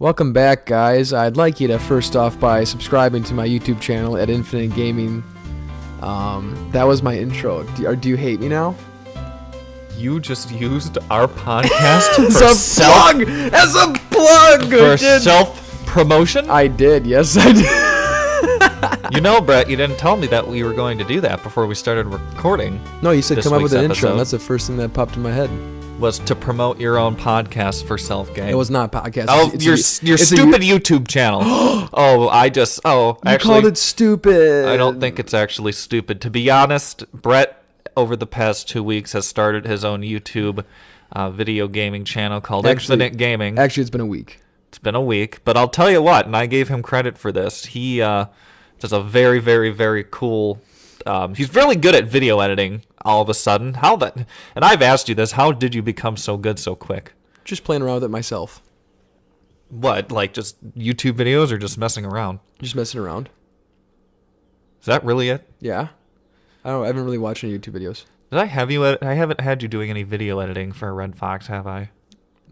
Welcome back, guys. I'd like you to first off by subscribing to my YouTube channel at Infinite Gaming. That was my intro. Do you hate me now? You just used our podcast as a plug for self-promotion? I did. Yes, I did. You know, Brett, you didn't tell me that we were going to do that before we started recording. No, you said come up with an intro. Episode. That's the first thing that popped in my head. Was to promote your own podcast for self-game. It was not a podcast. Oh, your stupid YouTube channel. You called it stupid. I don't think it's actually stupid. To be honest, Brett, over the past 2 weeks, has started his own YouTube video gaming channel called Infinite Gaming. Actually, it's been a week. It's been a week, but I'll tell you what, and I gave him credit for this. He does a very, very, very cool... he's really good at video editing all of a sudden. And I've asked you this, how did you become so good so quick? Just playing around with it myself. What, like just YouTube videos or just messing around? Just messing around. Is that really it? Yeah. I haven't really watched any YouTube videos. Did I have you? I haven't had you doing any video editing for Red Fox, have I?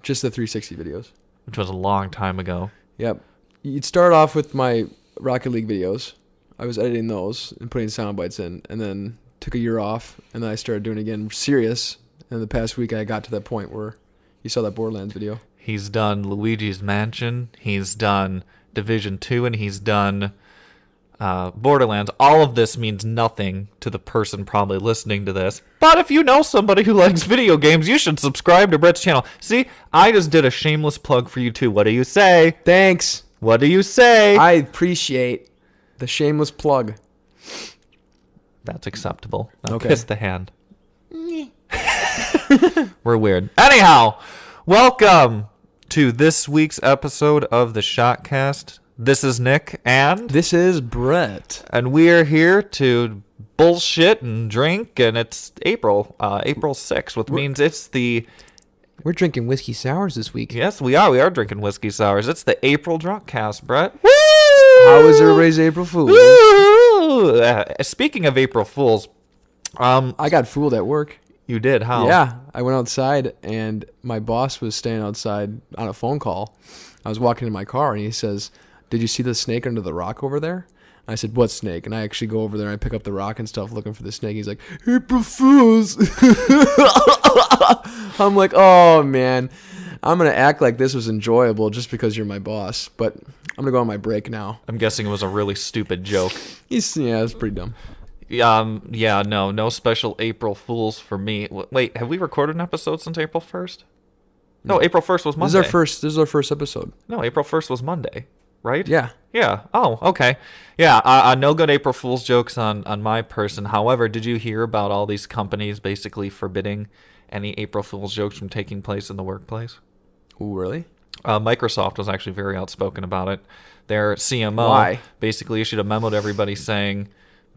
Just the 360 videos. Which was a long time ago. Yep. You'd start off with my Rocket League videos. I was editing those and putting sound bites in, and then took a year off, and then I started doing it again serious. And the past week I got to that point where you saw that Borderlands video. He's done Luigi's Mansion, he's done Division 2, and he's done Borderlands. All of this means nothing to the person probably listening to this. But if you know somebody who likes video games, you should subscribe to Brett's channel. See, I just did a shameless plug for you too. What do you say? Thanks. What do you say? I appreciate the shameless plug. That's acceptable. Now Okay. kiss the hand. We're weird. Anyhow, welcome to this week's episode of the Shotcast. This is Nick and... This is Brett. And we are here to bullshit and drink, and it's April 6th, which means it's the... We're drinking whiskey sours this week. Yes, we are. We are drinking whiskey sours. It's the April Drunkcast, Brett. Woo! How was everybody's April Fool's? Speaking of April Fools, I got fooled at work. You did? How? Yeah, I went outside, and my boss was staying outside on a phone call. I was walking in my car, and he says, "Did you see the snake under the rock over there?" I said, "What snake?" And I actually go over there and I pick up the rock and stuff looking for the snake. He's like, "April Fools." I'm like, "Oh, man. I'm going to act like this was enjoyable just because you're my boss. But I'm going to go on my break now." I'm guessing it was a really stupid joke. Yeah, it's pretty dumb. No special April Fools for me. Wait, have we recorded an episode since April 1st? No, April 1st was Monday. This is our first episode. No, April 1st was Monday, right? Yeah. Yeah. Oh, okay. Yeah, no good April Fool's jokes on my person. However, did you hear about all these companies basically forbidding any April Fool's jokes from taking place in the workplace? Ooh, really? Microsoft was actually very outspoken about it. Their CMO basically issued a memo to everybody saying,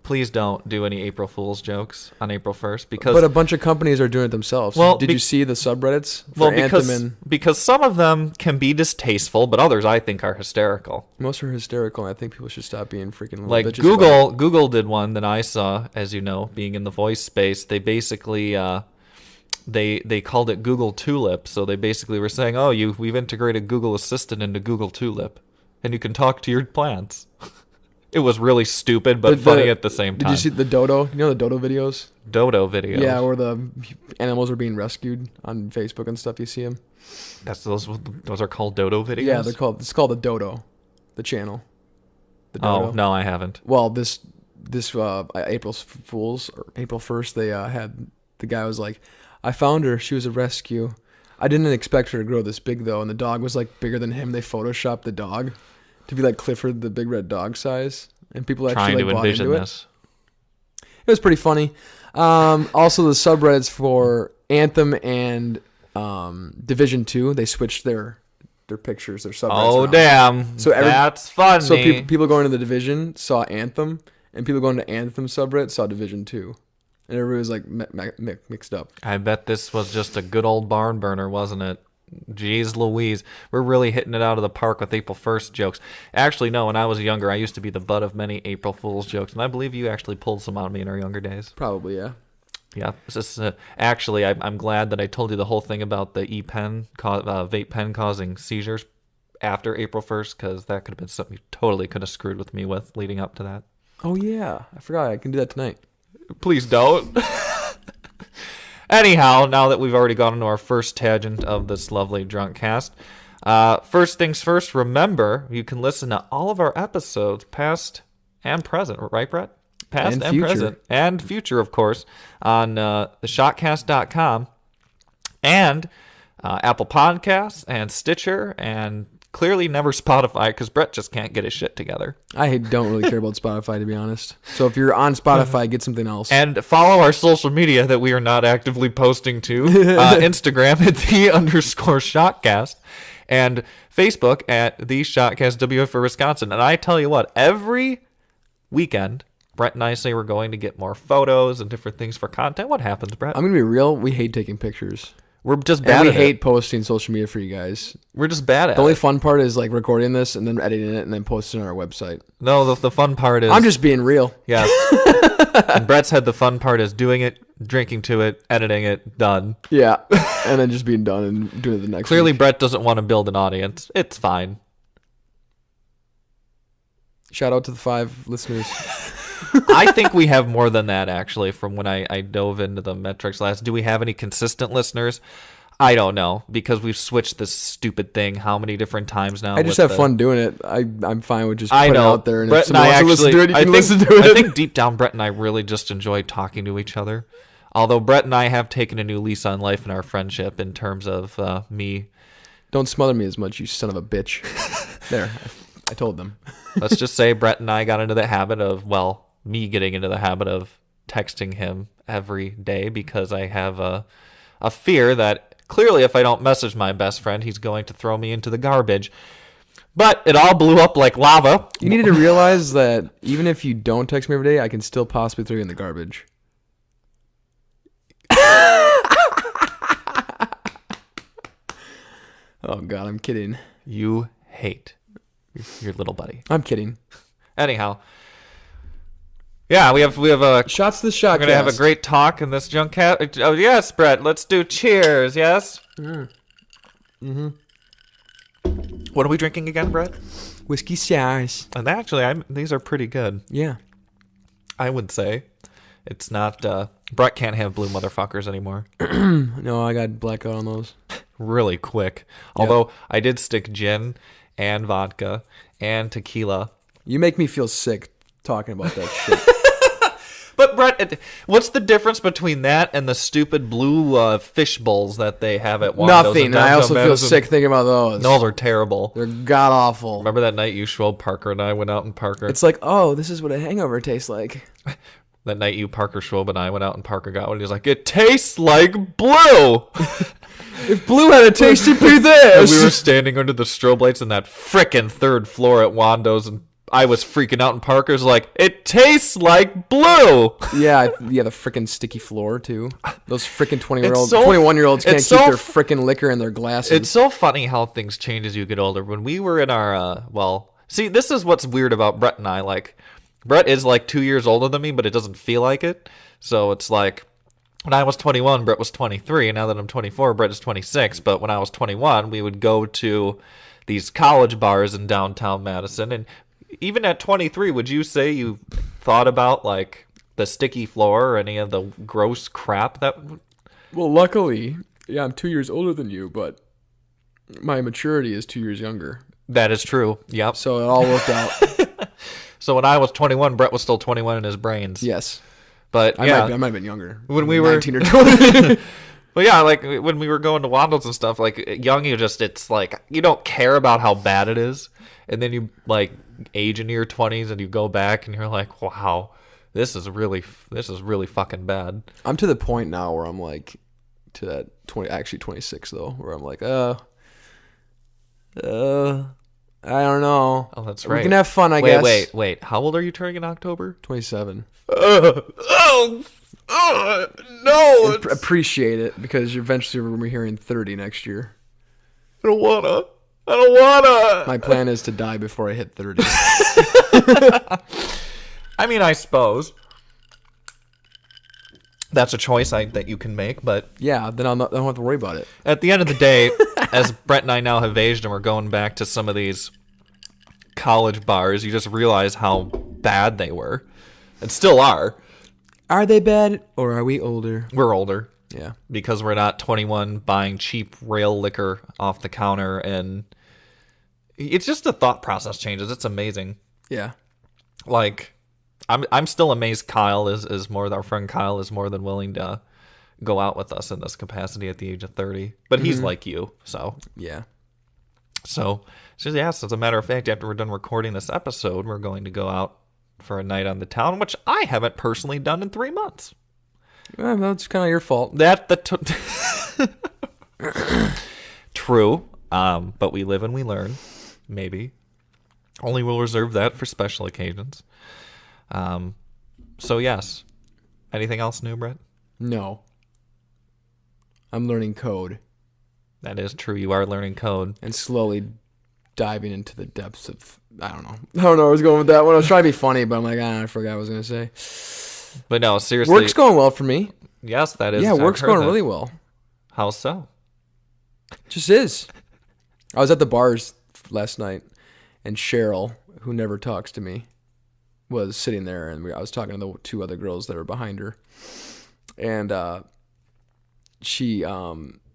please don't do any April Fool's jokes on April 1st. But a bunch of companies are doing it themselves. Well, did you see the subreddits for Anthem? Because some of them can be distasteful, but others I think are hysterical. Most are hysterical, and I think people should stop being freaking little like bitches. Google did one that I saw, as you know, being in the voice space. They basically they called it Google Tulip. So they basically were saying, "Oh, we've integrated Google Assistant into Google Tulip, and you can talk to your plants." It was really stupid, but funny at the same time. Did you see the dodo? You know the dodo videos? Dodo videos. Yeah, where the animals are being rescued on Facebook and stuff. You see them? Those are called dodo videos? Yeah, it's called the dodo, the channel. The dodo. Oh, no, I haven't. Well, this April Fools, or April 1st, they had, the guy was like, "I found her. She was a rescue. I didn't expect her to grow this big, though, and the dog was like bigger than him. They photoshopped the dog to be like Clifford the Big Red Dog size, and people actually bought into it. It was pretty funny. Also, the subreddits for Anthem and Division 2, they switched their pictures, their subreddits. Oh, around. damn. So that's funny. So people going to the Division saw Anthem, and people going to Anthem subreddit saw Division 2. And everybody was like mixed up. I bet this was just a good old barn burner, wasn't it? Jeez Louise. We're really hitting it out of the park with April 1st jokes. Actually, no, when I was younger, I used to be the butt of many April Fool's jokes, and I believe you actually pulled some out of me in our younger days. Probably, yeah. Yeah. Actually, I'm glad that I told you the whole thing about the vape pen causing seizures after April 1st, because that could have been something you totally could have screwed with me with leading up to that. Oh, yeah. I forgot. I can do that tonight. Please don't. Anyhow, now that we've already gone into our first tangent of this lovely Drunkcast, first things first, remember, you can listen to all of our episodes, past and present, right, Brett? Past and present. And future, of course, on the Shotcast.com and Apple Podcasts and Stitcher and clearly never Spotify because Brett just can't get his shit together. I don't really care about Spotify, to be honest. So if you're on Spotify, get something else. And follow our social media that we are not actively posting to. Instagram at _Shotcast. And Facebook at the Shotcast WF for Wisconsin. And I tell you what, every weekend, Brett and I say we're going to get more photos and different things for content. What happens, Brett? I'm going to be real. We hate taking pictures. We're just bad and at it. we hate posting social media for you guys. We're just bad at it. The only fun part is like recording this and then editing it and then posting it on our website. No, the fun part is... I'm just being real. Yes. And Brett's had the fun part is doing it, drinking to it, editing it, done. Yeah. And then just being done and doing it the next Clearly, week. Brett doesn't want to build an audience. It's fine. Shout out to the 5 listeners. I think we have more than that, actually, from when I dove into the metrics last. Do we have any consistent listeners? I don't know, because we've switched this stupid thing how many different times now. I just have fun doing it. I'm fine with just putting it out there. And Brett if someone wants to listen to it, you can listen to it. I think deep down, Brett and I really just enjoy talking to each other. Although Brett and I have taken a new lease on life in our friendship in terms of me. Don't smother me as much, you son of a bitch. There. I told them. Let's just say Brett and I got into the habit of, me getting into the habit of texting him every day because I have a fear that clearly if I don't message my best friend, he's going to throw me into the garbage. But it all blew up like lava. You need to realize that even if you don't text me every day, I can still possibly throw you in the garbage. Oh, God, I'm kidding. You hate your little buddy. I'm kidding. Anyhow. Yeah, we have a shots. The shot. We're gonna have a great talk in this Drunkcast. Oh yes, Brett. Let's do cheers. Yes. Mm-hmm. What are we drinking again, Brett? Whiskey sours. And actually, these are pretty good. Yeah. I would say it's not. Brett can't have blue motherfuckers anymore. No, I got blackout on those. Really quick. Although I did stick gin and vodka and tequila. You make me feel sick talking about that shit. But Brett, what's the difference between that and the stupid blue fish bowls that they have at Wando's? Nothing. I also feel sick thinking about those. Those are terrible. They're god awful. Remember that night you showed Parker and I went out in Parker? It's like, oh, this is what a hangover tastes like. That night you, Parker Schwab, and I went out and Parker got one. And he was like, it tastes like blue. If blue had a taste, it'd be this. And we were standing under the strobe lights on that frickin' 3rd floor at Wando's, and I was freaking out, and Parker's like, it tastes like blue. Yeah, the frickin' sticky floor, too. Those frickin' 21-year-olds can't keep their frickin' liquor in their glasses. It's so funny how things change as you get older. When we were in our, see, this is what's weird about Brett and I. Like, Brett is like 2 years older than me, but it doesn't feel like it. So it's like, when I was 21, Brett was 23. Now that I'm 24, Brett is 26. But when I was 21, we would go to these college bars in downtown Madison. And even at 23, would you say you thought about, like, the sticky floor or any of the gross crap that... Well, luckily, yeah, I'm 2 years older than you, but my maturity is 2 years younger. That is true. Yep. So it all worked out. So when I was 21, Brett was still 21 in his brains. Yes. But I might have been younger. When we were 19 or 20. But yeah, like when we were going to Wando's and stuff, like young, it's like you don't care about how bad it is, and then you like age into your 20s and you go back and you're like, wow, this is really fucking bad. I'm to the point now where I'm like to that 26 though, where I'm like, I don't know. Oh, that's right. We can have fun, I guess. Wait. How old are you turning in October? 27. No. Appreciate it, because eventually we're going to be hearing 30 next year. I don't wanna. My plan is to die before I hit 30. I mean, I suppose that's a choice that you can make, but yeah, then I don't have to worry about it. At the end of the day, as Brett and I now have aged and we're going back to some of these college bars, you just realize how bad they were. And still are. Are they bad or are we older? We're older. Yeah. Because we're not 21 buying cheap rail liquor off the counter, and it's just the thought process changes. It's amazing. Yeah. Like, I'm still amazed Kyle is more, our friend Kyle is more than willing to go out with us in this capacity at the age of 30. But he's like you, so. Yeah. So yes, as a matter of fact, after we're done recording this episode, we're going to go out for a night on the town, which I haven't personally done in 3 months. Well, that's kind of your fault. True, but we live and we learn. Maybe. Only we'll reserve that for special occasions. So yes. Anything else new, Brett? No. I'm learning code. That is true. You are learning code. And slowly diving into the depths of... I don't know where I was going with that one. I was trying to be funny, but I'm like, I forgot what I was going to say. But no, seriously. Work's going well for me. Yes, that is. Yeah, work's going really well. How so? Just is. I was at the bars last night, and Cheryl, who never talks to me, was sitting there, and I was talking to the 2 other girls that were behind her. And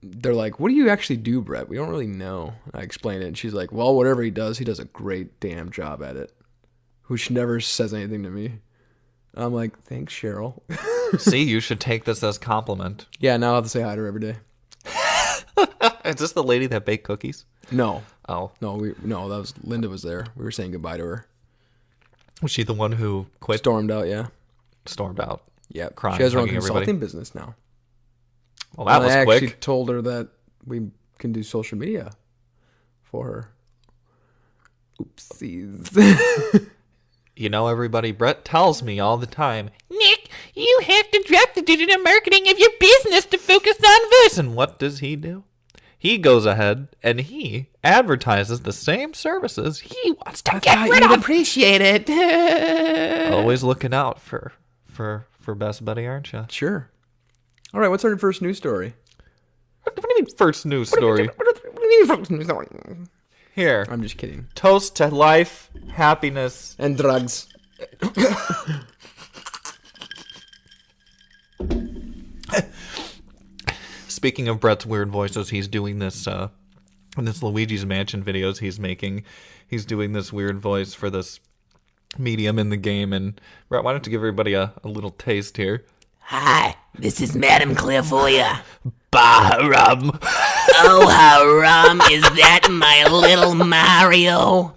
they're like, what do you actually do, Brett? We don't really know. I explained it, and she's like, well, whatever he does a great damn job at it. Who she never says anything to me. I'm like, thanks, Cheryl. See, you should take this as compliment. Yeah, now I have to say hi to her every day. Is this the lady that baked cookies? No. Oh. No, that was Linda was there. We were saying goodbye to her. Was she the one who quit? Stormed out, yeah. Stormed out. Yeah. Crying, she has her own hugging consulting everybody. business now. Well, that was I quick. actually told her that we can do social media for her. Oopsies. You know, everybody, Brett tells me all the time, Nick, you have to drop the digital marketing of your business to focus on this. And what does he do? He goes ahead and he advertises the same services he wants to get rid of. You'd appreciate it. Always looking out for Best Buddy, aren't you? Sure. All right, what's our first news story? What do you mean first news story? What do you mean first news story? Here. I'm just kidding. Toast to life, happiness, and drugs. Speaking of Brett's weird voices, he's doing this in this Luigi's Mansion videos he's making. He's doing this weird voice for this medium in the game. And Brett, why don't you give everybody a little taste here? Hi, this is Madame Clairvoyant. Bahram. Oh, haram, is that my little Mario?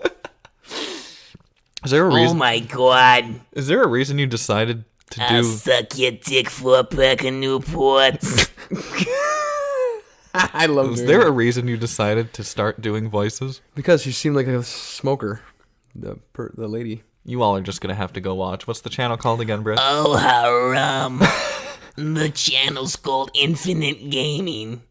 Is there a reason? Oh my god. Is there a reason you decided to I'll do? suck your dick for a pack of Newports. I love Is doing there it. a reason you decided to start doing voices? Because she seemed like a smoker. The lady. You all are just gonna have to go watch. What's the channel called again, Brett? Oh, haram. The channel's called Infinite Gaming.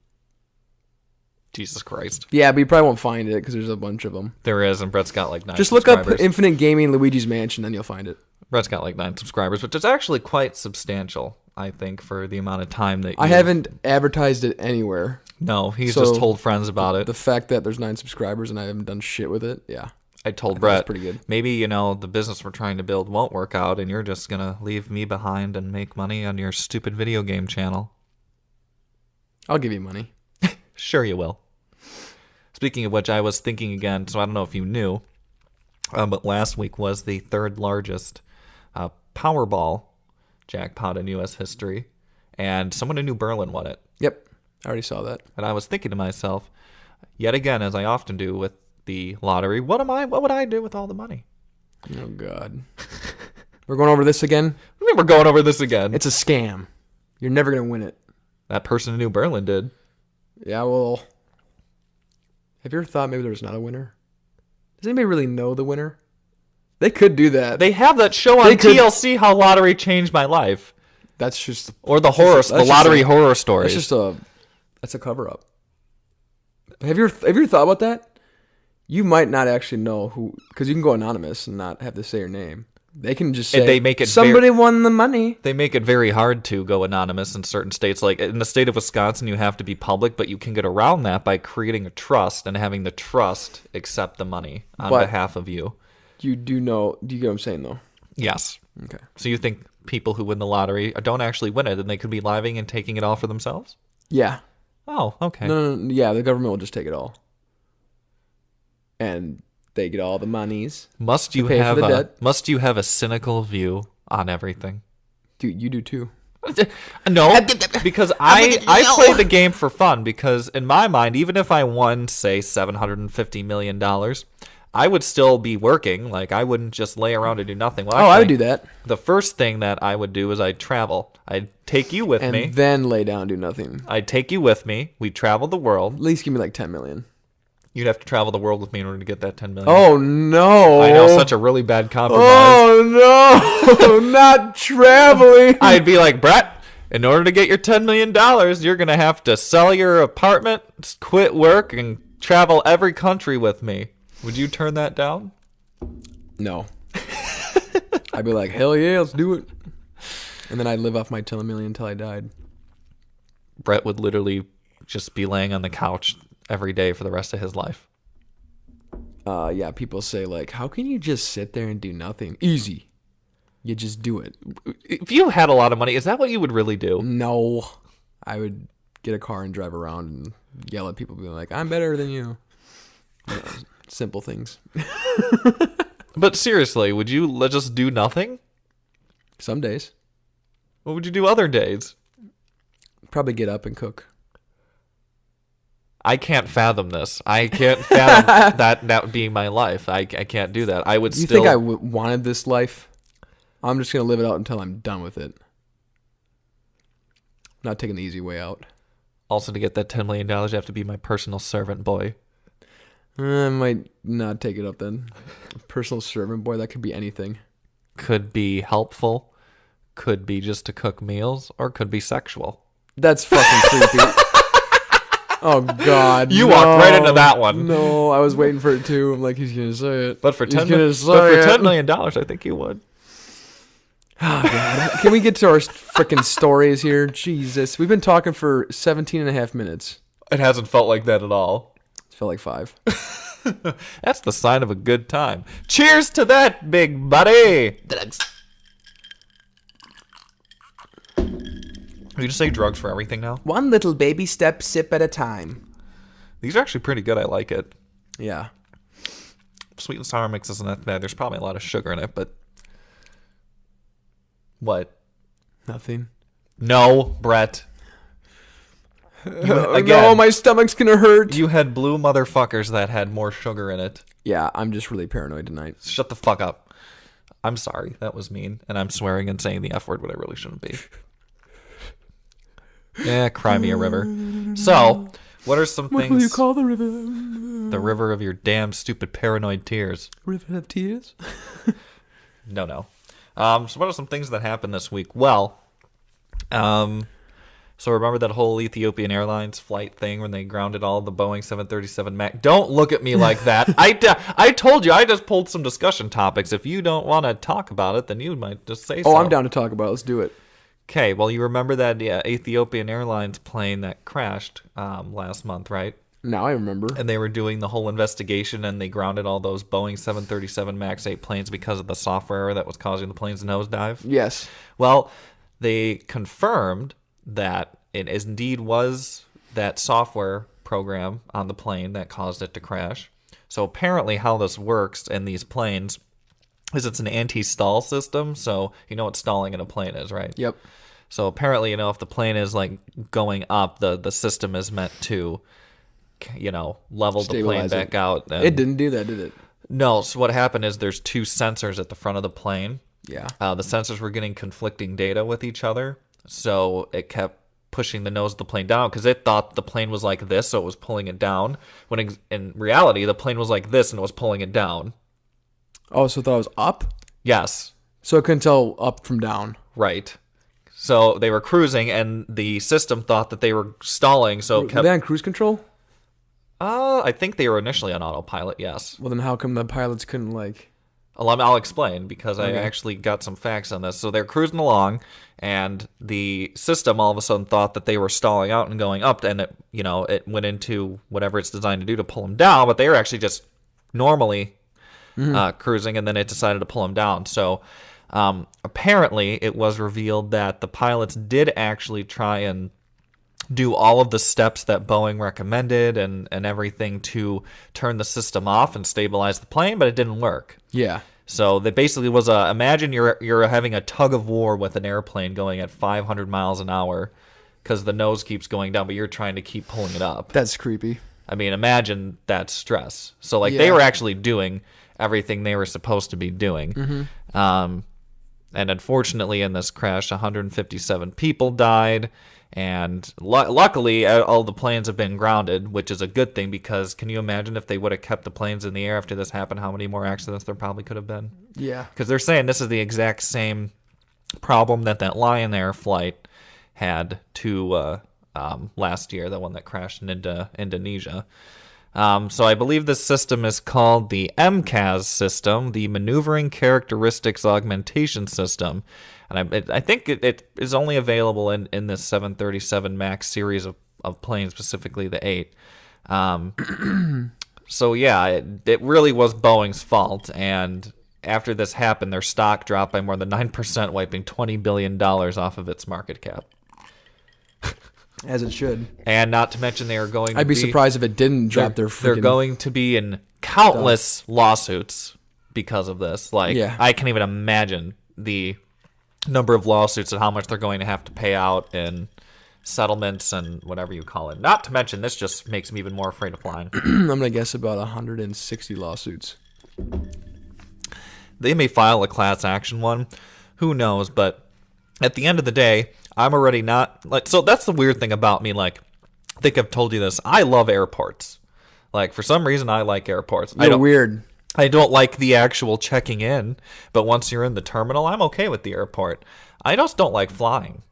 Jesus Christ. Yeah, but you probably won't find it because there's a bunch of them. There is, and Brett's got like 9 Just look up subscribers. Infinite Gaming Luigi's Mansion, then you'll find it. Brett's got like 9 subscribers, which is actually quite substantial, I think, for the amount of time that I haven't advertised it anywhere. No, he's So, just told friends about it. The fact that there's 9 subscribers and I haven't done shit with it, yeah. I told think Brett, that's pretty good. maybe, you know, the business we're trying to build won't work out, and you're just going to leave me behind and make money on your stupid video game channel. I'll give you money. Sure you will. Speaking of which, I was thinking again, so I don't know if you knew, but last week was the 3rd largest Powerball jackpot in U.S. history, and someone in New Berlin won it. Yep, I already saw that. And I was thinking to myself, yet again, as I often do with the lottery, what would I do with all the money? Oh, God. We're going over this again? I mean, we're going over this again. It's a scam. You're never going to win it. That person in New Berlin did. Yeah, well... Have you ever thought maybe there's not a winner? Does anybody really know the winner? They could do that. They have that show on They could- TLC, How Lottery Changed My Life. That's just... Or the just lottery a- horror stories. That's a cover-up. Have you ever thought about that? You might not actually know who... Because you can go anonymous and not have to say your name. They can just say, they make it somebody won the money. They make it very hard to go anonymous in certain states. Like in the state of Wisconsin, you have to be public, but you can get around that by creating a trust and having the trust accept the money on behalf of you. You get what I'm saying, though? Yes. Okay. So you think people who win the lottery don't actually win it, and they could be lying and taking it all for themselves? Yeah. Oh, okay. No, yeah, the government will just take it all. And they get all the monies. Must you have a cynical view on everything? Dude, you do too. No, because I play the game for fun, because in my mind, even if I won, say, $750 million, I would still be working. Like, I wouldn't just lay around and do nothing. Well, actually, I would do that. The first thing that I would do is I'd travel. I'd take you with me. And then lay down and do nothing. I'd take you with me. We'd travel the world. At least give me like 10 million. You'd have to travel the world with me in order to get that 10 million. Oh, no. I know, such a really bad compromise. Oh, no. Not traveling. I'd be like, Brett, in order to get your $10 million, you're going to have to sell your apartment, quit work, and travel every country with me. Would you turn that down? No. I'd be like, hell yeah, let's do it. And then I'd live off my 10 million until I died. Brett would literally just be laying on the couch every day for the rest of his life. Yeah, people say, like, how can you just sit there and do nothing? Easy. You just do it. If you had a lot of money, is that what you would really do? No. I would get a car and drive around and yell at people, being like, I'm better than you. Simple things. But seriously, would you just do nothing? Some days. What would you do other days? Probably get up and cook. I can't fathom this. I can't fathom that being my life. I can't do that. I would You still... think I wanted this life? I'm just going to live it out until I'm done with it. Not taking the easy way out. Also, to get that $10 million, you have to be my personal servant boy. I might not take it up then. Personal servant boy, that could be anything. Could be helpful. Could be just to cook meals. Or could be sexual. That's fucking creepy. Oh, God. You walked right into that one. No, I was waiting for it too. I'm like, he's going to say it. But for $10 million, I think you would. Oh, God. Can we get to our freaking stories here? Jesus. We've been talking for 17 and a half minutes. It hasn't felt like that at all. It felt like 5. That's the sign of a good time. Cheers to that, big buddy. Drugs. You just say drugs for everything now? One little baby step sip at a time. These are actually pretty good. I like it. Yeah. Sweet and sour mix isn't that bad. There's probably a lot of sugar in it, but... What? Nothing. No, Brett. No, my stomach's going to hurt. You had blue motherfuckers that had more sugar in it. Yeah, I'm just really paranoid tonight. Shut the fuck up. I'm sorry. That was mean. And I'm swearing and saying the F word when I really shouldn't be. Yeah, cry me a river. So, what are some things... What will you call the river? The river of your damn stupid paranoid tears. River of tears? No. So what are some things that happened this week? Well, so remember that whole Ethiopian Airlines flight thing when they grounded all the Boeing 737 MAX? Don't look at me like that. I told you, I just pulled some discussion topics. If you don't want to talk about it, then you might just say so. Oh, I'm down to talk about it. Let's do it. Okay, well, you remember that Ethiopian Airlines plane that crashed last month, right? Now I remember. And they were doing the whole investigation, and they grounded all those Boeing 737 MAX 8 planes because of the software error that was causing the planes to nosedive. Yes. Well, they confirmed that it indeed was that software program on the plane that caused it to crash. So apparently how this works in these planes is it's an anti-stall system. So you know what stalling in a plane is, right? Yep. So apparently, if the plane is like going up, the system is meant to, level the plane back out. And it didn't do that, did it? No. So what happened is there's two sensors at the front of the plane. Yeah. The sensors were getting conflicting data with each other. So it kept pushing the nose of the plane down because it thought the plane was like this, so it was pulling it down. When in reality, the plane was like this and it was pulling it down. Oh, so it thought it was up? Yes. So it couldn't tell up from down. Right. So they were cruising, and the system thought that they were stalling, so it kept... Were they on cruise control? I think they were initially on autopilot, yes. Well, then how come the pilots couldn't, I'll explain because I Okay. actually got some facts on this. So they're cruising along, and the system all of a sudden thought that they were stalling out and going up, and it went into whatever it's designed to do to pull them down, but they were actually just normally cruising, and then it decided to pull them down. So apparently it was revealed that the pilots did actually try and do all of the steps that Boeing recommended and everything to turn the system off and stabilize the plane, but it didn't work. Yeah. So that basically was imagine you're having a tug of war with an airplane going at 500 miles an hour because the nose keeps going down, but you're trying to keep pulling it up. That's creepy. I mean, imagine that stress. So Yeah. they were actually doing everything they were supposed to be doing. Mm-hmm. And unfortunately, in this crash, 157 people died. And luckily, all the planes have been grounded, which is a good thing because can you imagine if they would have kept the planes in the air after this happened, how many more accidents there probably could have been? Yeah. Because they're saying this is the exact same problem that Lion Air flight had to last year, the one that crashed in Indonesia. So I believe this system is called the MCAS system, the Maneuvering Characteristics Augmentation System. And I think it is only available in this 737 MAX series of planes, specifically the 8. So yeah, it really was Boeing's fault. And after this happened, their stock dropped by more than 9%, wiping $20 billion off of its market cap. As it should. And not to mention they are going to I'd be surprised if it didn't drop their freaking... They're going to be in countless lawsuits because of this. Yeah. I can't even imagine the number of lawsuits and how much they're going to have to pay out in settlements and whatever you call it. Not to mention, this just makes me even more afraid of flying. I'm going to guess about 160 lawsuits. They may file a class action one. Who knows? But at the end of the day, I'm already not... So that's the weird thing about me. I think I've told you this. I love airports. For some reason, I like airports. You're weird. I don't like the actual checking in, but once you're in the terminal, I'm okay with the airport. I just don't like flying.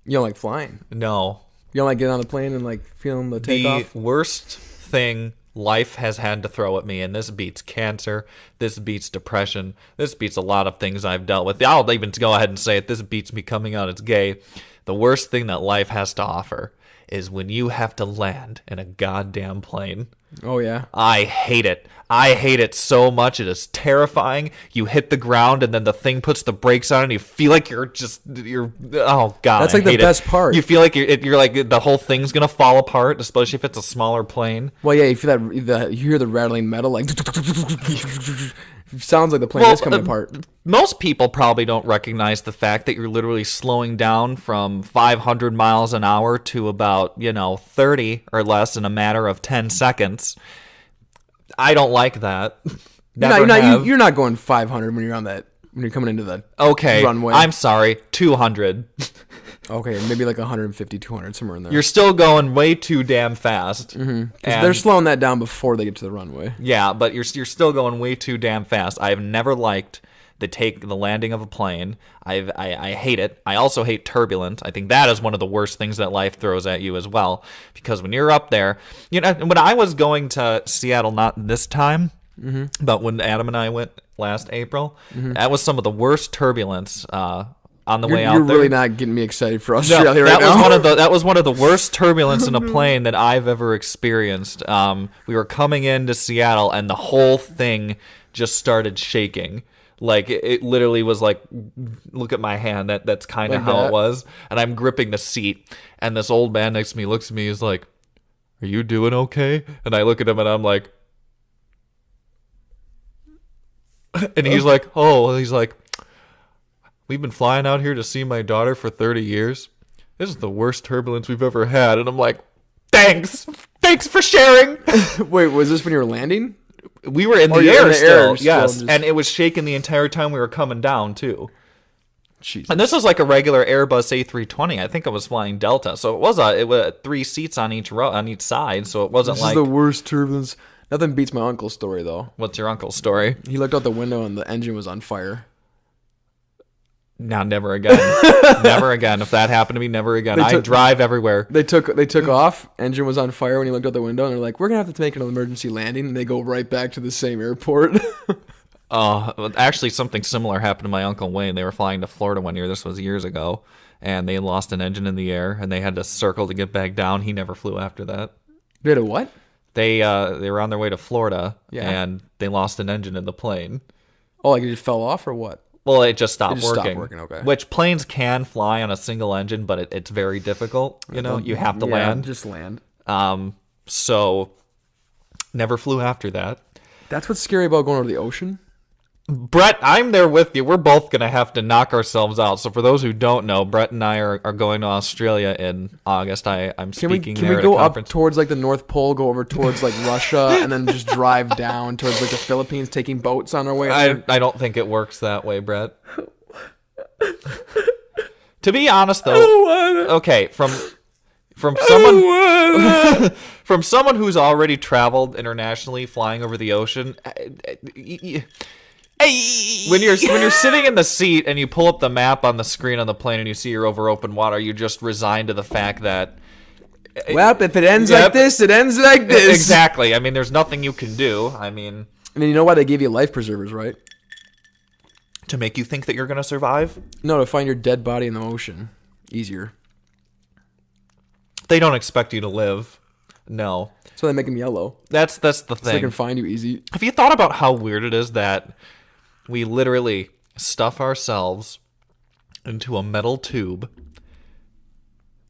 You don't like flying? No. You don't like getting on the plane and feeling the takeoff? The worst thing life has had to throw at me, and this beats cancer, this beats depression, this beats a lot of things I've dealt with. I'll even go ahead and say it, this beats me coming out as gay. The worst thing that life has to offer is when you have to land in a goddamn plane. Oh, yeah? I hate it. I hate it so much. It is terrifying. You hit the ground and then the thing puts the brakes on and you feel like you're oh God. That's the best part. You feel like you're like the whole thing's going to fall apart, especially if it's a smaller plane. Well, yeah, you feel you hear the rattling metal, sounds like the plane is coming apart. Most people probably don't recognize the fact that you're literally slowing down from 500 miles an hour to about, 30 or less in a matter of 10 seconds. I don't like that. You're not going 500 when you're coming into the runway. I'm sorry, 200. Okay, maybe 150, 200, somewhere in there. You're still going way too damn fast. Mm-hmm. They're slowing that down before they get to the runway. Yeah, but you're still going way too damn fast. I have never liked the landing of a plane. I hate it. I also hate turbulence. I think that is one of the worst things that life throws at you as well. Because when you're up there, when I was going to Seattle, not this time, but when Adam and I went last April, that was some of the worst turbulence on the way out You're there. really not getting me excited for Australia right now. now. That was one of the worst turbulence in a plane that I've ever experienced. We were coming into Seattle and the whole thing just started shaking. It literally was look at my hand. That's kind of how it was. And I'm gripping the seat. And this old man next to me looks at me. He's like, "Are you doing okay?" And I look at him and I'm like, and he's like, "Oh," he's like, "We've been flying out here to see my daughter for 30 years. This is the worst turbulence we've ever had." And I'm like, "Thanks for sharing." Wait, was this when you were landing? We were in the air still, yes. And it was shaking the entire time we were coming down, too. Jeez. And this was like a regular Airbus A320. I think I was flying Delta. So it was 3 seats on each side, so it wasn't This is the worst turbulence. Nothing beats my uncle's story, though. What's your uncle's story? He looked out the window and the engine was on fire. No, never again. Never again. If that happened to me, never again. I drive everywhere. They took off. Engine was on fire when he looked out the window, and they're like, "We're gonna have to make an emergency landing." And they go right back to the same airport. Actually, something similar happened to my Uncle Wayne. They were flying to Florida one year. This was years ago. And they lost an engine in the air, and they had to circle to get back down. He never flew after that. Did a what? They were on their way to Florida, Yeah. and they lost an engine in the plane. Oh, like it just fell off or what? Well, it just stopped It just working. stopped working, okay. Which planes can fly on a single engine, but it's very difficult. You have to land. Just land. So never flew after that. That's what's scary about going over the ocean. Brett, I'm there with you. We're both going to have to knock ourselves out. So for those who don't know, Brett and I are going to Australia in August. I'm speaking Can there we at go a up conference. towards like the North Pole, go over towards like Russia, and then just drive down towards like the Philippines, taking boats on our way? I don't think it works that way, Brett. To be honest, though, okay, from someone from someone who's already traveled internationally, flying over the ocean. When you're sitting in the seat and you pull up the map on the screen on the plane and you see you're over open water, you just resign to the fact that. Well, if it ends like this, it ends like this. Exactly. I mean, there's nothing you can do. I mean, you know why they gave you life preservers, right? To make you think that you're going to survive? No, to find your dead body in the ocean. Easier. They don't expect you to live. No. So they make them yellow. That's the thing. So they can find you easy. Have you thought about how weird it is that we literally stuff ourselves into a metal tube,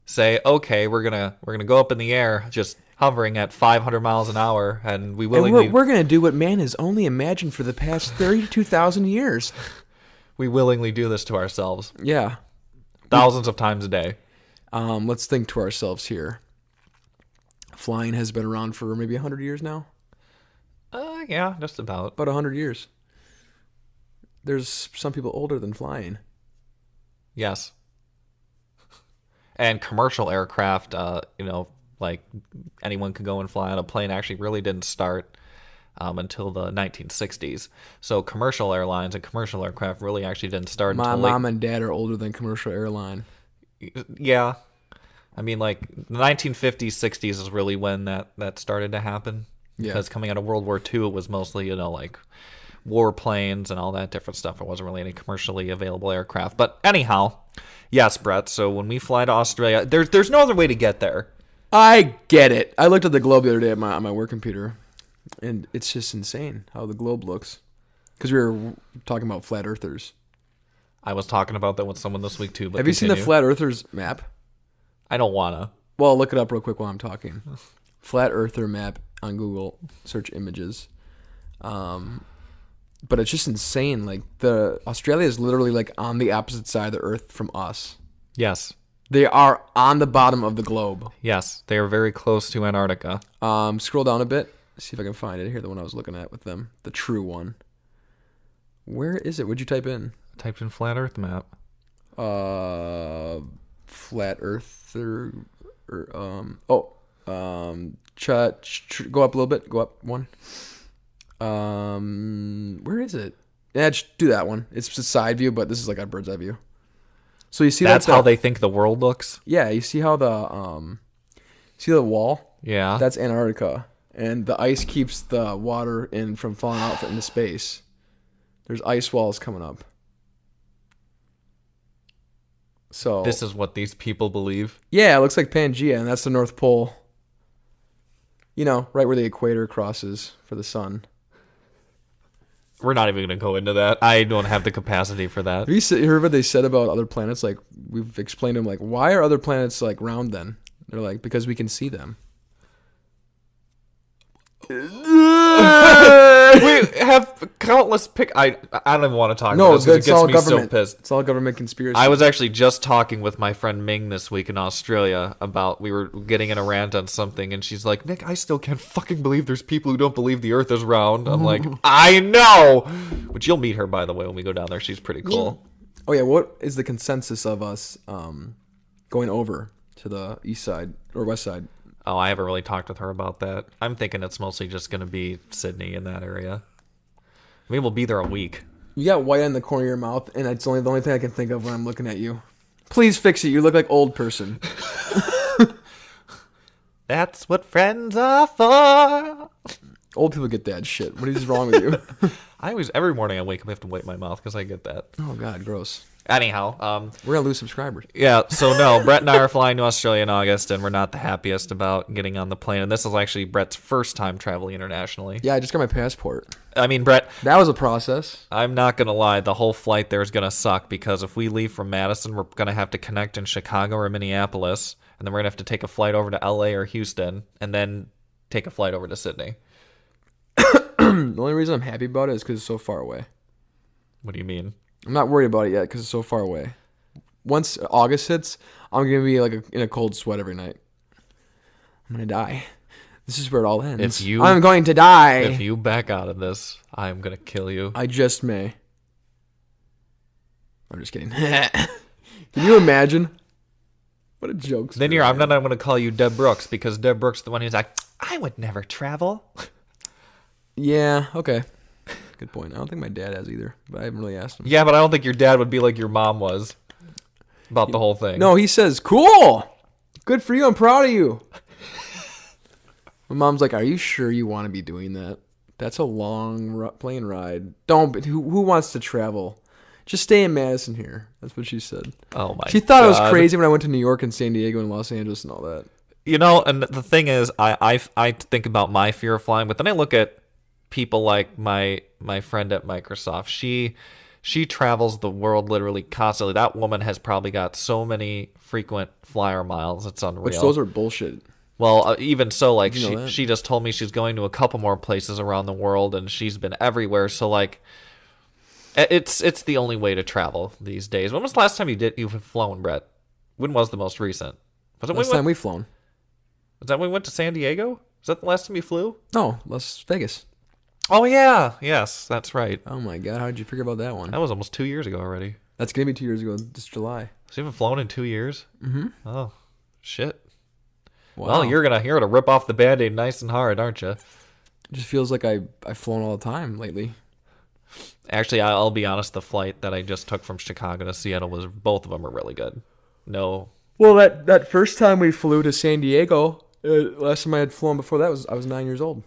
say, okay, we're gonna go up in the air, just hovering at 500 miles an hour, and we willingly we're gonna do what man has only imagined for the past 32,000 years. We willingly do this to ourselves. Yeah. Thousands of times a day. Let's think to ourselves here. Flying has been around for maybe 100 years now. Yeah, just about. About 100 years. There's some people older than flying. Yes. And commercial aircraft, like anyone could go and fly on a plane, actually really didn't start until the 1960s. So commercial airlines and commercial aircraft really actually didn't start My until mom and dad are older than commercial airline. Yeah. I mean, like, the 1950s, 60s is really when that started to happen. Yeah. Because coming out of World War II, it was mostly, like, warplanes and all that different stuff. It wasn't really any commercially available aircraft. But anyhow, yes, Brett, so when we fly to Australia, there's no other way to get there. I get it. I looked at the globe the other day on my work computer, and it's just insane how the globe looks. Because we were talking about flat earthers. I was talking about that with someone this week, too. But Have you seen the flat earthers map? I don't want to. Well, look it up real quick while I'm talking. Flat earther map on Google. Search images. But it's just insane. Like, Australia is literally like on the opposite side of the earth from us. Yes. They are on the bottom of the globe. Yes, they are very close to Antarctica. Scroll down a bit. See if I can find it. Here, the one I was looking at with them. The true one. Where is it? What'd you type in? I typed in flat earth map. Flat earther. Go up a little bit. Go up one. Where is it? Yeah, just do that one. It's a side view, but this is like a bird's eye view. So you see that's how they think the world looks? Yeah, you see how see the wall? Yeah. That's Antarctica. And the ice keeps the water from falling out into space. There's ice walls coming up. So this is what these people believe? Yeah, it looks like Pangea, and that's the North Pole. You know, right where the equator crosses for the sun. We're not even going to go into that. I don't have the capacity for that. Have you heard what they said about other planets? Like, we've explained to them, like, why are other planets, like, round then? They're like, because we can see them. We have countless I don't even want to talk No, about this it's because all it gets me government. so pissed. It's all government conspiracy. I was actually just talking with my friend Ming this week in Australia about, we were getting in a rant on something, and she's like, Nick, I still can't fucking believe there's people who don't believe the earth is round. I'm like, I know! Which you'll meet her, by the way, when we go down there. She's pretty cool. Oh, yeah, what is the consensus of us going over to the east side or west side? Oh, I haven't really talked with her about that. I'm thinking it's mostly just going to be Sydney in that area. I mean, we'll be there a week. You got white in the corner of your mouth, and it's the only thing I can think of when I'm looking at you. Please fix it. You look like old person. That's what friends are for. Old people get that shit. What is wrong with you? every morning I wake up, I have to wipe my mouth because I get that. Oh God, gross. Anyhow, We're gonna lose subscribers. yeah, so no, Brett and I are flying to Australia in August, and we're not the happiest about getting on the plane. And this is actually Brett's first time traveling internationally. Yeah, I just got my passport. I mean, Brett, That was a process. I'm not going to lie, the whole flight there is going to suck because if we leave from Madison, we're going to have to connect in Chicago or Minneapolis, and then we're going to have to take a flight over to LA or Houston, and then take a flight over to Sydney. The only reason I'm happy about it is because it's so far away. What do you mean? I'm not worried about it yet because it's so far away. Once August hits, I'm gonna be like in a cold sweat every night. I'm gonna die. This is where it all ends. I'm going to die. If you back out of this, I'm going to kill you. I just may. I'm just kidding. Can you imagine? What a joke. Then I'm not going to call you Deb Brooks because Deb Brooks is the one who's like, I would never travel. Yeah, okay. Good point. I don't think my dad has either, but I haven't really asked him. Yeah, but I don't think your dad would be like your mom was about the whole thing. No, he says, cool. Good for you. I'm proud of you. My mom's like, are you sure you want to be doing that? That's a long plane ride. Don't. Who wants to travel? Just stay in Madison here. That's what she said. Oh my! She thought God. it was crazy when I went to New York and San Diego and Los Angeles and all that. You know, and the thing is, I think about my fear of flying, but then I look at people like my friend at Microsoft. She travels the world literally constantly. That woman has probably got so many frequent flyer miles. It's unreal. Which those are bullshit. Well, even so, like You know she just told me she's going to a couple more places around the world, and she's been everywhere. So like, it's the only way to travel these days. When was the last time you've flown, Brett? When was the most recent? Was it Last time we've flown. Was that when we went to San Diego? Was that the last time you flew? No, Las Vegas. Oh yeah, yes, that's right. Oh my God, how did you figure about that one? That was almost 2 years ago already. That's gonna be 2 years ago this July. So you haven't flown in 2 years? Mm-hmm. Oh, shit. Wow. Well, you're gonna rip off the Band-Aid nice and hard, aren't you? It just feels like I've flown all the time lately. Actually, I'll be honest. The flight that I just took from Chicago to Seattle both of them were really good. No. Well, that first time we flew to San Diego, last time I had flown before that I was 9 years old.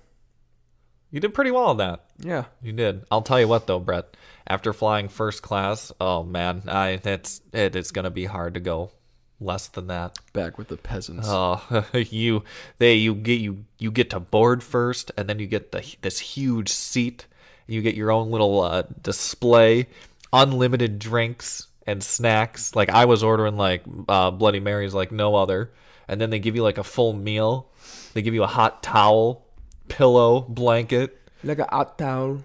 You did pretty well on that. Yeah. You did. I'll tell you what though, Brett. After flying first class, oh man, it is gonna be hard to go less than that. Back with the peasants. Oh, you get to board first, and then you get this huge seat. You get your own little display, unlimited drinks and snacks. Like I was ordering like Bloody Marys like no other, and then they give you like a full meal. They give you a hot towel, pillow, blanket. Like a hot towel.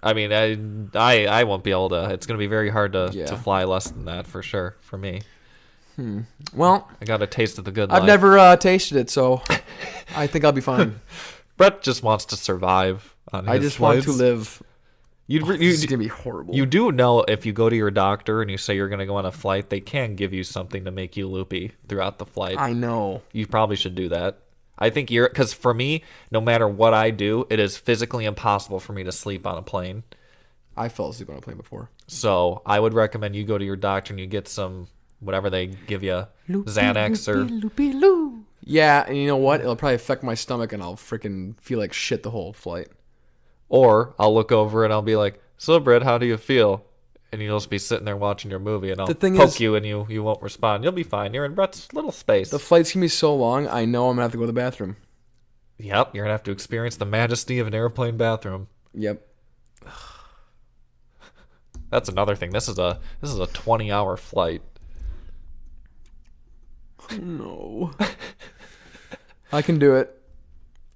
I mean, I won't be able to. It's gonna be very hard to fly less than that for sure for me. Well, I got a taste of the good life. I've never tasted it, so I think I'll be fine. Brett just wants to survive on his I just flights. want to live. This is gonna be horrible. You do know if you go to your doctor and you say you're gonna go on a flight, they can give you something to make you loopy throughout the flight. I know. You probably should do that. I think because for me, no matter what I do, it is physically impossible for me to sleep on a plane. I fell asleep on a plane before. So I would recommend you go to your doctor and you get some whatever they give you, Xanax or. Yeah, and you know what? It'll probably affect my stomach, and I'll freaking feel like shit the whole flight. Or I'll look over and I'll be like, "So, Brett, how do you feel?" And you'll just be sitting there watching your movie, and I'll poke you, and you won't respond. You'll be fine. You're in Brett's little space. The flight's gonna be so long. I know I'm gonna have to go to the bathroom. Yep, you're gonna have to experience the majesty of an airplane bathroom. Yep. That's another thing. This is a 20-hour flight. No. I can do it.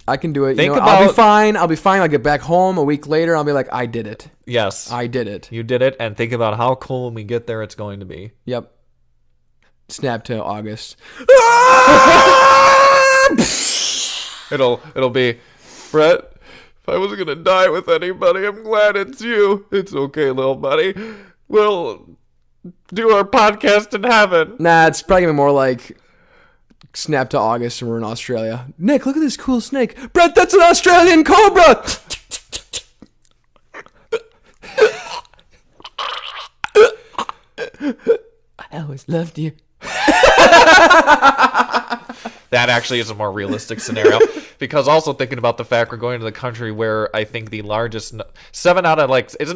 Think I'll be fine. I'll get back home a week later. I'll be like, I did it. Yes. I did it. You did it, and think about how cool when we get there it's going to be. Yep. Snap to August. It'll be, Brett, if I was going to die with anybody, I'm glad it's you. It's okay, little buddy. We'll do our podcast in heaven. Nah, it's probably gonna be more like snap to August and we're in Australia. Nick, look at this cool snake. Brett, that's an Australian cobra. I always loved you. That actually is a more realistic scenario. Because also thinking about the fact we're going to the country where I think the largest... isn't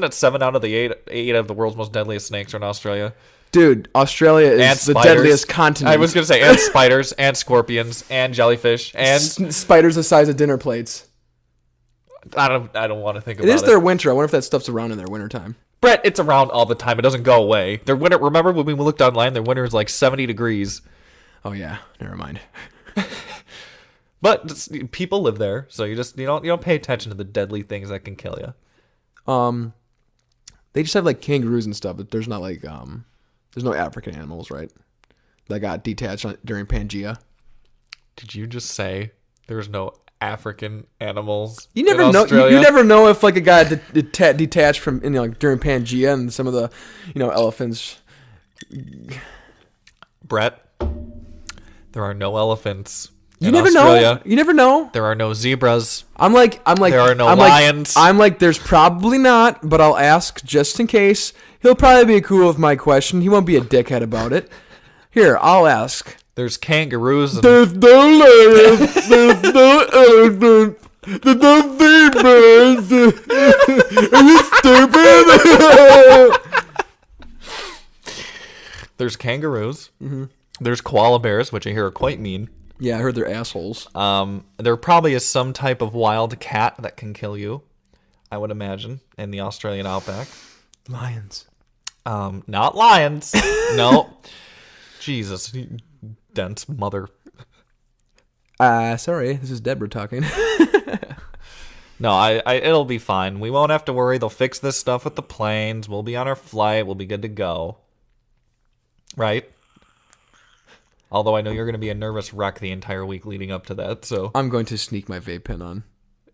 it 7 out of the 8 of the world's most deadliest snakes are in Australia? Dude, Australia is the deadliest continent. I was going to say, and spiders, and scorpions, and jellyfish, and... Spiders the size of dinner plates. I don't want to think about it. It is their winter. I wonder if that stuff's around in their wintertime. Brett, it's around all the time. It doesn't go away. Their winter. Remember when we looked online? Their winter is like 70 degrees. Oh yeah, never mind. But people live there, so you don't pay attention to the deadly things that can kill you. They just have like kangaroos and stuff, but there's not like there's no African animals, right? That got detached during Pangea. Did you just say there's no African animals? You never know. You never know if like a guy detached from during Pangea and some of the elephants. Brett, there are no elephants. You never know. You never know. There are no zebras. I'm like. There are no lions. I'm like. There's probably not, but I'll ask just in case. He'll probably be cool with my question. He won't be a dickhead about it. Here, I'll ask. There's kangaroos. There's no lions. There's no elephants. There's no zebras. Are you stupid? There's kangaroos. Mm-hmm. There's koala bears, which I hear are quite mean. Yeah, I heard they're assholes. There probably is some type of wild cat that can kill you, I would imagine, in the Australian outback. Lions. Not lions. No. Jesus, you dense mother. Sorry, this is Deborah talking. No, it'll be fine. We won't have to worry. They'll fix this stuff with the planes. We'll be on our flight. We'll be good to go. Right? Although I know you're going to be a nervous wreck the entire week leading up to that, so... I'm going to sneak my vape pen on.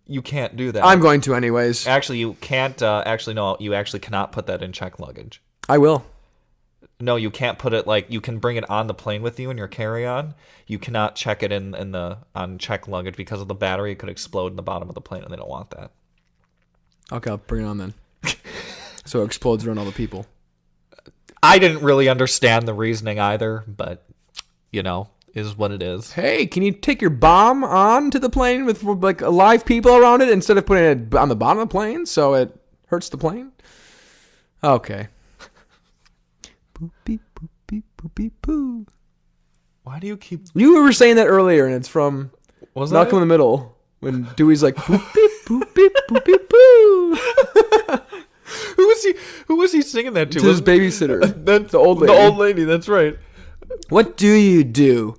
You can't do that. I'm going to anyways. Actually, you can't... no, you actually cannot put that in checked luggage. I will. No, you can't put it, you can bring it on the plane with you in your carry-on. You cannot check it on checked luggage because of the battery. It could explode in the bottom of the plane, and they don't want that. Okay, I'll bring it on then. So it explodes around all the people. I didn't really understand the reasoning either, but... is what it is. Hey, can you take your bomb on to the plane with live people around it instead of putting it on the bottom of the plane so it hurts the plane? Okay. Boopy, boopy, boopy, boo. Why do you keep... You were saying that earlier, and it's from Malcolm in the Middle when Dewey's like, boopy, boopy, boopy, boo. Who was he singing that to? To his babysitter. That's the old lady. The old lady, that's right. What do you do?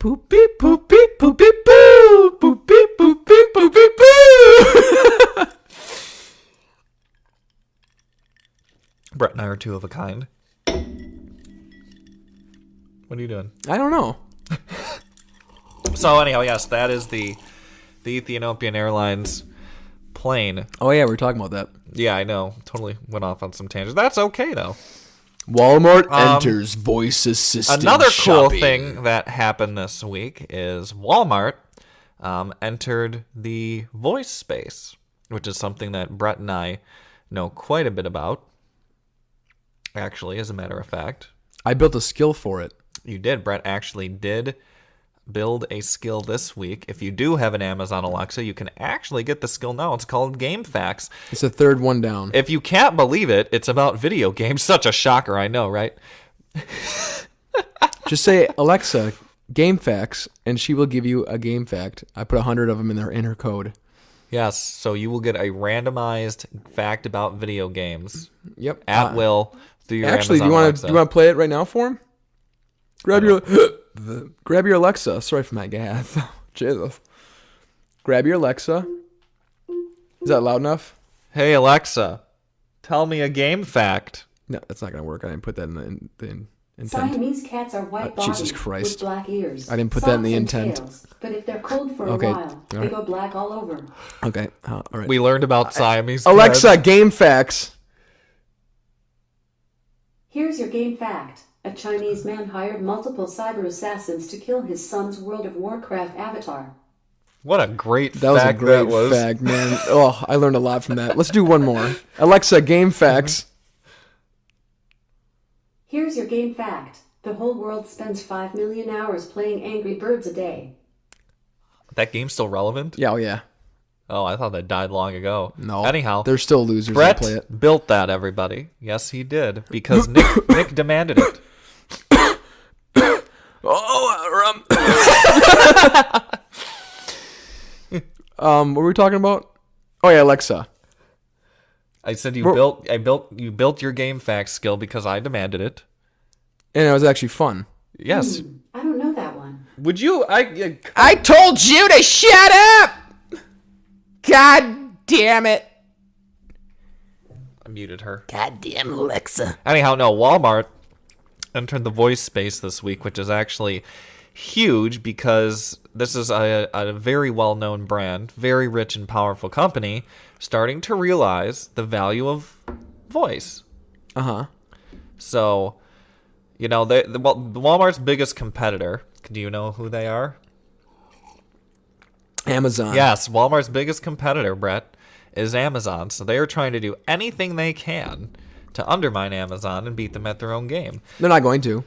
Poopy, poopy, poopy, poo. Poopy, poopy, poopy, poo. Brett and I are two of a kind. What are you doing? I don't know. So anyhow, yes, that is the Ethiopian Airlines plane. Oh yeah, we were talking about that. Yeah, I know. Totally went off on some tangents. That's okay though. Walmart enters voice assistant Another cool shopping. thing that happened this week is Walmart entered the voice space, which is something that Brett and I know quite a bit about. Actually, as a matter of fact. I built a skill for it. You did. Brett actually did build a skill this week. If you do have an Amazon Alexa, you can actually get the skill now. It's called Game Facts. It's the third one down. If you can't believe it, it's about video games. Such a shocker, I know, right? Just say, Alexa, Game Facts, and she will give you a game fact. I put 100 of them in her code. Yes, so you will get a randomized fact about video games. Yep. At will through your actually, Amazon Alexa. Do you want to play it right now for him? Grab your Alexa. Sorry for my gas. Jesus. Grab your Alexa. Is that loud enough? Hey Alexa, tell me a game fact. No, that's not gonna work. I didn't put that in the intent. Siamese cats are white bodied Jesus Christ. with black ears. I didn't put that in the socks and intent. tails. But if they're cold for Okay. a while, they Alright. go black all over. Okay. All right. We learned about Siamese Alexa, cats. Game Facts. Here's your game fact. A Chinese man hired multiple cyber assassins to kill his son's World of Warcraft avatar. What a great That was a fact great that was. fact, man. Oh, I learned a lot from that. Let's do one more. Alexa, Game Facts. Here's your game fact. The whole world spends 5 million hours playing Angry Birds a day. That game's still relevant? Yeah, oh yeah. Oh, I thought that died long ago. No. Anyhow, There's still losers Brett that play it. built that, everybody. Yes, he did. Because Nick demanded it. What were we talking about? Oh yeah, Alexa. I said you Well- built your game facts skill because I demanded it. And it was actually fun. Yes. I don't know that one. Would you? I told you to shut up! God damn it. I muted her. Goddamn Alexa. Anyhow, no. Walmart entered the voice space this week, which is actually huge because this is a very well-known brand, very rich and powerful company, starting to realize the value of voice. Uh-huh. So, you know, the Walmart's biggest competitor. Do you know who they are? Amazon. Yes, Walmart's biggest competitor, Brett, is Amazon. So they are trying to do anything they can to undermine Amazon and beat them at their own game. They're not going to.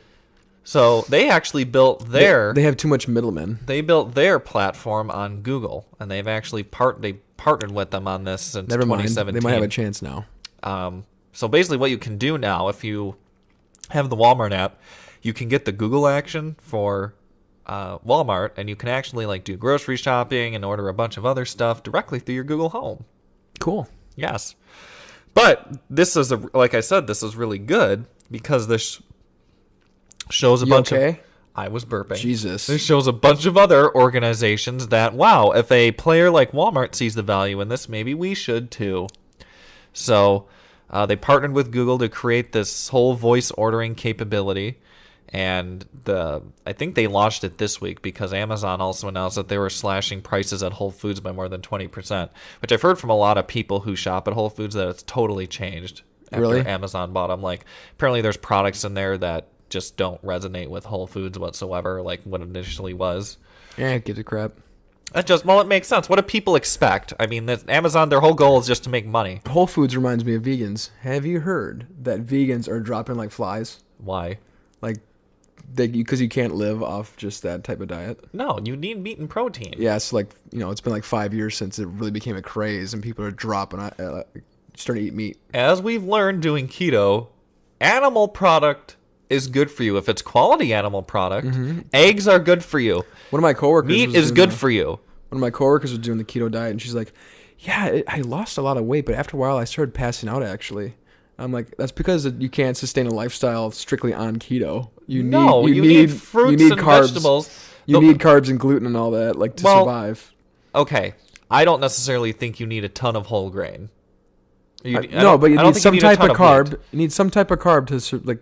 So they actually built They have too much middlemen. they built their platform on Google, and they've actually partnered with them on this since Never mind. 2017. They might have a chance now. So basically, what you can do now, if you have the Walmart app, you can get the Google action for Walmart, and you can actually like do grocery shopping and order a bunch of other stuff directly through your Google Home. Cool. Yes, but this is like I said, this is really good because this shows a You bunch okay? of. I was burping. Jesus. This shows a bunch of other organizations that, wow, if a player like Walmart sees the value in this, maybe we should too. So they partnered with Google to create this whole voice ordering capability. And I think they launched it this week because Amazon also announced that they were slashing prices at Whole Foods by more than 20%, which I've heard from a lot of people who shop at Whole Foods that it's totally changed after Really? Amazon bought them. Like, apparently there's products in there that just don't resonate with Whole Foods whatsoever, like what it initially was. Yeah, give a crap. It makes sense. What do people expect? I mean, Amazon, their whole goal is just to make money. Whole Foods reminds me of vegans. Have you heard that vegans are dropping like flies? Why? Like, because you can't live off just that type of diet. No, you need meat and protein. Yeah, it's like, it's been like 5 years since it really became a craze, and people are starting to eat meat. As we've learned doing keto, animal product is good for you. If it's quality animal product, eggs are good for you. One of my coworkers Meat was is doing good the- for you. One of my coworkers was doing the keto diet, and she's like, "Yeah, I lost a lot of weight, but after a while, I started passing out. Actually, I'm like, that's because you can't sustain a lifestyle strictly on keto. You need fruits you need and carbs. vegetables. You need carbs and gluten and all that, like to survive. Okay, I don't necessarily think you need a ton of whole grain. But you need some type of carb. Wheat. You need some type of carb to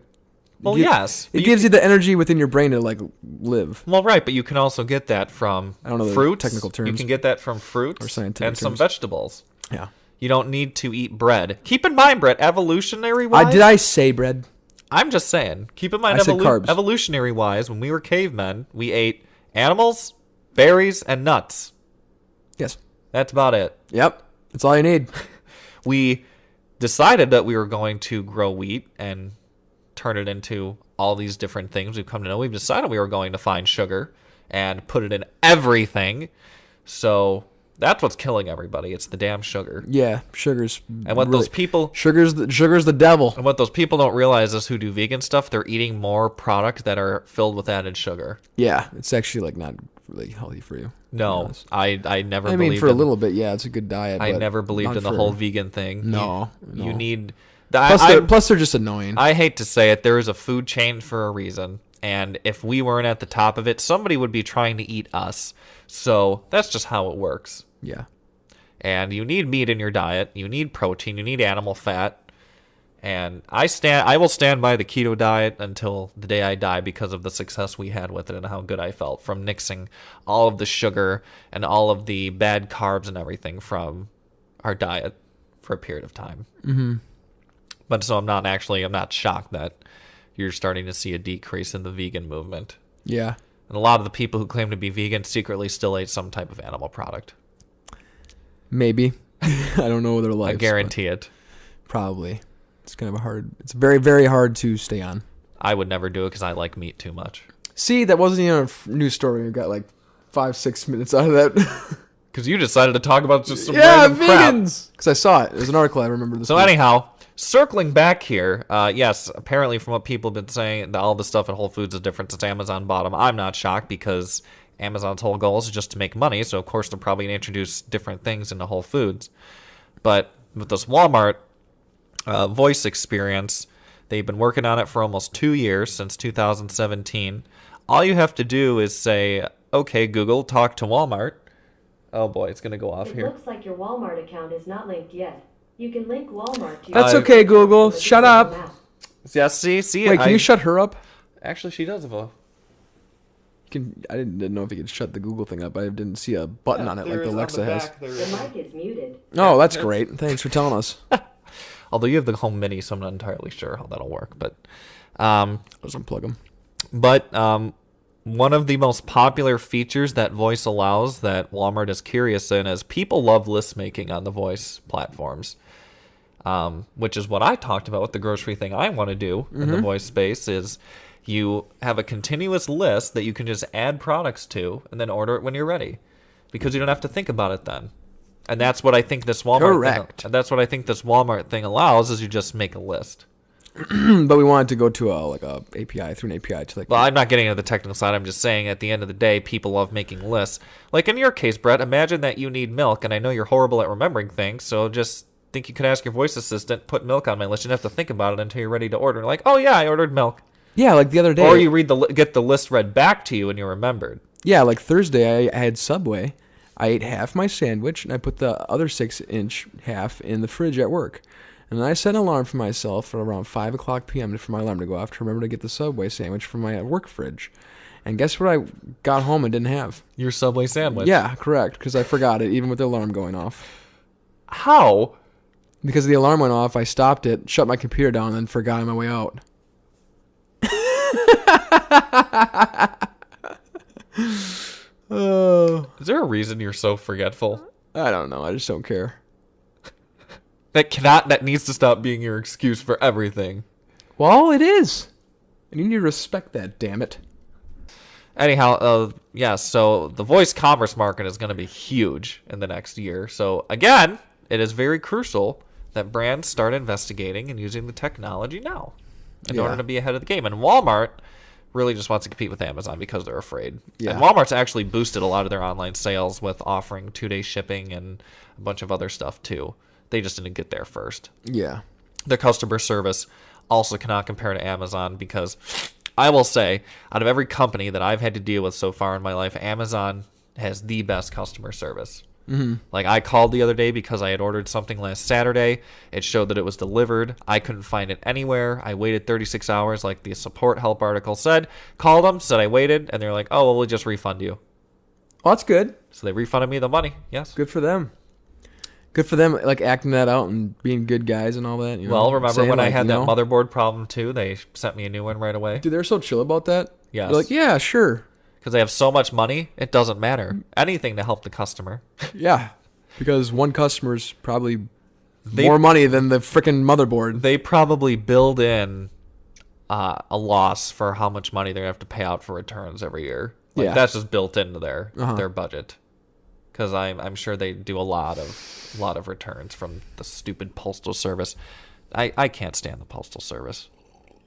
Well, yes. It gives you the energy within your brain to like live. Well, right, but you can also get that from I don't know the fruits. technical terms. You can get that from fruits Or scientific and some terms. vegetables. Yeah. You don't need to eat bread. Keep in mind, Brett, evolutionary-wise... Did I say bread? I'm just saying. Keep in mind, I said carbs. evolutionary-wise, when we were cavemen, we ate animals, berries, and nuts. Yes. That's about it. Yep. That's all you need. We decided that we were going to grow wheat and turn it into all these different things we've come to know. We've decided we were going to find sugar and put it in everything. So that's what's killing everybody. It's the damn sugar. Yeah, sugar's And what those people sugar's the devil. and what those people don't realize is who do vegan stuff, they're eating more product that are filled with added sugar. Yeah, it's actually like not really healthy for you. to be No, honest. I never I believed mean for a in, little bit, yeah, it's a good diet. I but never believed not in the for- whole vegan thing. No, You no. need Plus they're just annoying. I hate to say it, there is a food chain for a reason. And if we weren't at the top of it, somebody would be trying to eat us. So that's just how it works. Yeah. And you need meat in your diet. You need protein. You need animal fat. And I will stand by the keto diet until the day I die because of the success we had with it and how good I felt from nixing all of the sugar and all of the bad carbs and everything from our diet for a period of time. Mm-hmm. But so I'm not shocked that you're starting to see a decrease in the vegan movement. Yeah. And a lot of the people who claim to be vegan secretly still ate some type of animal product. Maybe. I don't know their lives. I guarantee it. Probably. It's kind of it's very, very hard to stay on. I would never do it because I like meat too much. See, that wasn't even a news story. We got like 5-6 minutes out of that. Because you decided to talk about just some Yeah, random crap. vegans. Because I saw it. It was an article I remember this So week. anyhow, circling back here, yes, apparently from what people have been saying, all the stuff at Whole Foods is different since Amazon bought them. I'm not shocked because Amazon's whole goal is just to make money. So of course they're probably going to introduce different things into Whole Foods. But with this Walmart voice experience, they've been working on it for almost 2 years, since 2017. All you have to do is say, okay, Google, talk to Walmart. Oh boy, it's going to go off here. It looks like your Walmart account is not linked yet. You can link Walmart to your That's okay, Google. Shut up. Yeah, see. Wait, can you shut her up? Actually, she does have a. I didn't know if you could shut the Google thing up. I didn't see a button on it like the Alexa has. The mic is muted. Oh, that's great. Thanks for telling us. Although you have the Home Mini, so I'm not entirely sure how that'll work. But, Let's unplug them. One of the most popular features that voice allows that Walmart is curious in is people love list making on the voice platforms, which is what I talked about with the grocery thing I want to do in the voice space is you have a continuous list that you can just add products to and then order it when you're ready because you don't have to think about it then. And that's what I think this Walmart thing allows is you just make a list. But we wanted to go to an API, through an API to like. Well, I'm not getting into the technical side. I'm just saying at the end of the day, people love making lists. Like in your case, Brett, imagine that you need milk, and I know you're horrible at remembering things, so just think you could ask your voice assistant, put milk on my list. You don't have to think about it until you're ready to order. Like, oh yeah, I ordered milk. Yeah, like the other day. Or you get the list read back to you and you remembered. Yeah, like Thursday, I had Subway. I ate half my sandwich, and I put the other 6-inch half in the fridge at work. And then I set an alarm for myself for around 5 o'clock p.m. for my alarm to go off to remember to get the Subway sandwich from my work fridge. And guess what I got home and didn't have? Your Subway sandwich. Yeah, correct, because I forgot it, even with the alarm going off. How? Because the alarm went off, I stopped it, shut my computer down, and then forgot on my way out. Is there a reason you're so forgetful? I don't know. I just don't care. That needs to stop being your excuse for everything. Well, it is. And you need to respect that, damn it. Anyhow, so the voice commerce market is going to be huge in the next year. So again, it is very crucial that brands start investigating and using the technology now in order to be ahead of the game. And Walmart really just wants to compete with Amazon because they're afraid. Yeah. And Walmart's actually boosted a lot of their online sales with offering 2-day shipping and a bunch of other stuff too. They just didn't get there first. Yeah. Their customer service also cannot compare to Amazon because I will say, out of every company that I've had to deal with so far in my life, Amazon has the best customer service. Mm-hmm. Like, I called the other day because I had ordered something last Saturday. It showed that it was delivered. I couldn't find it anywhere. I waited 36 hours, like the support help article said. Called them, said I waited, and they're like, oh, well, we'll just refund you. Well, that's good. So they refunded me the money, yes. Good for them. Good for them, like, acting that out and being good guys and all that. You know? Well, remember Saying, when I like, had you that know? motherboard problem, too? They sent me a new one right away. Dude, they're so chill about that. Yes. They're like, yeah, sure. Because they have so much money, it doesn't matter. Anything to help the customer. Yeah. Because one customer's probably more money than the freaking motherboard. They probably build in a loss for how much money they're going to have to pay out for returns every year. Like, Yeah. that's just built into their budget. Because I'm sure they do a lot of returns from the stupid postal service. I can't stand the postal service.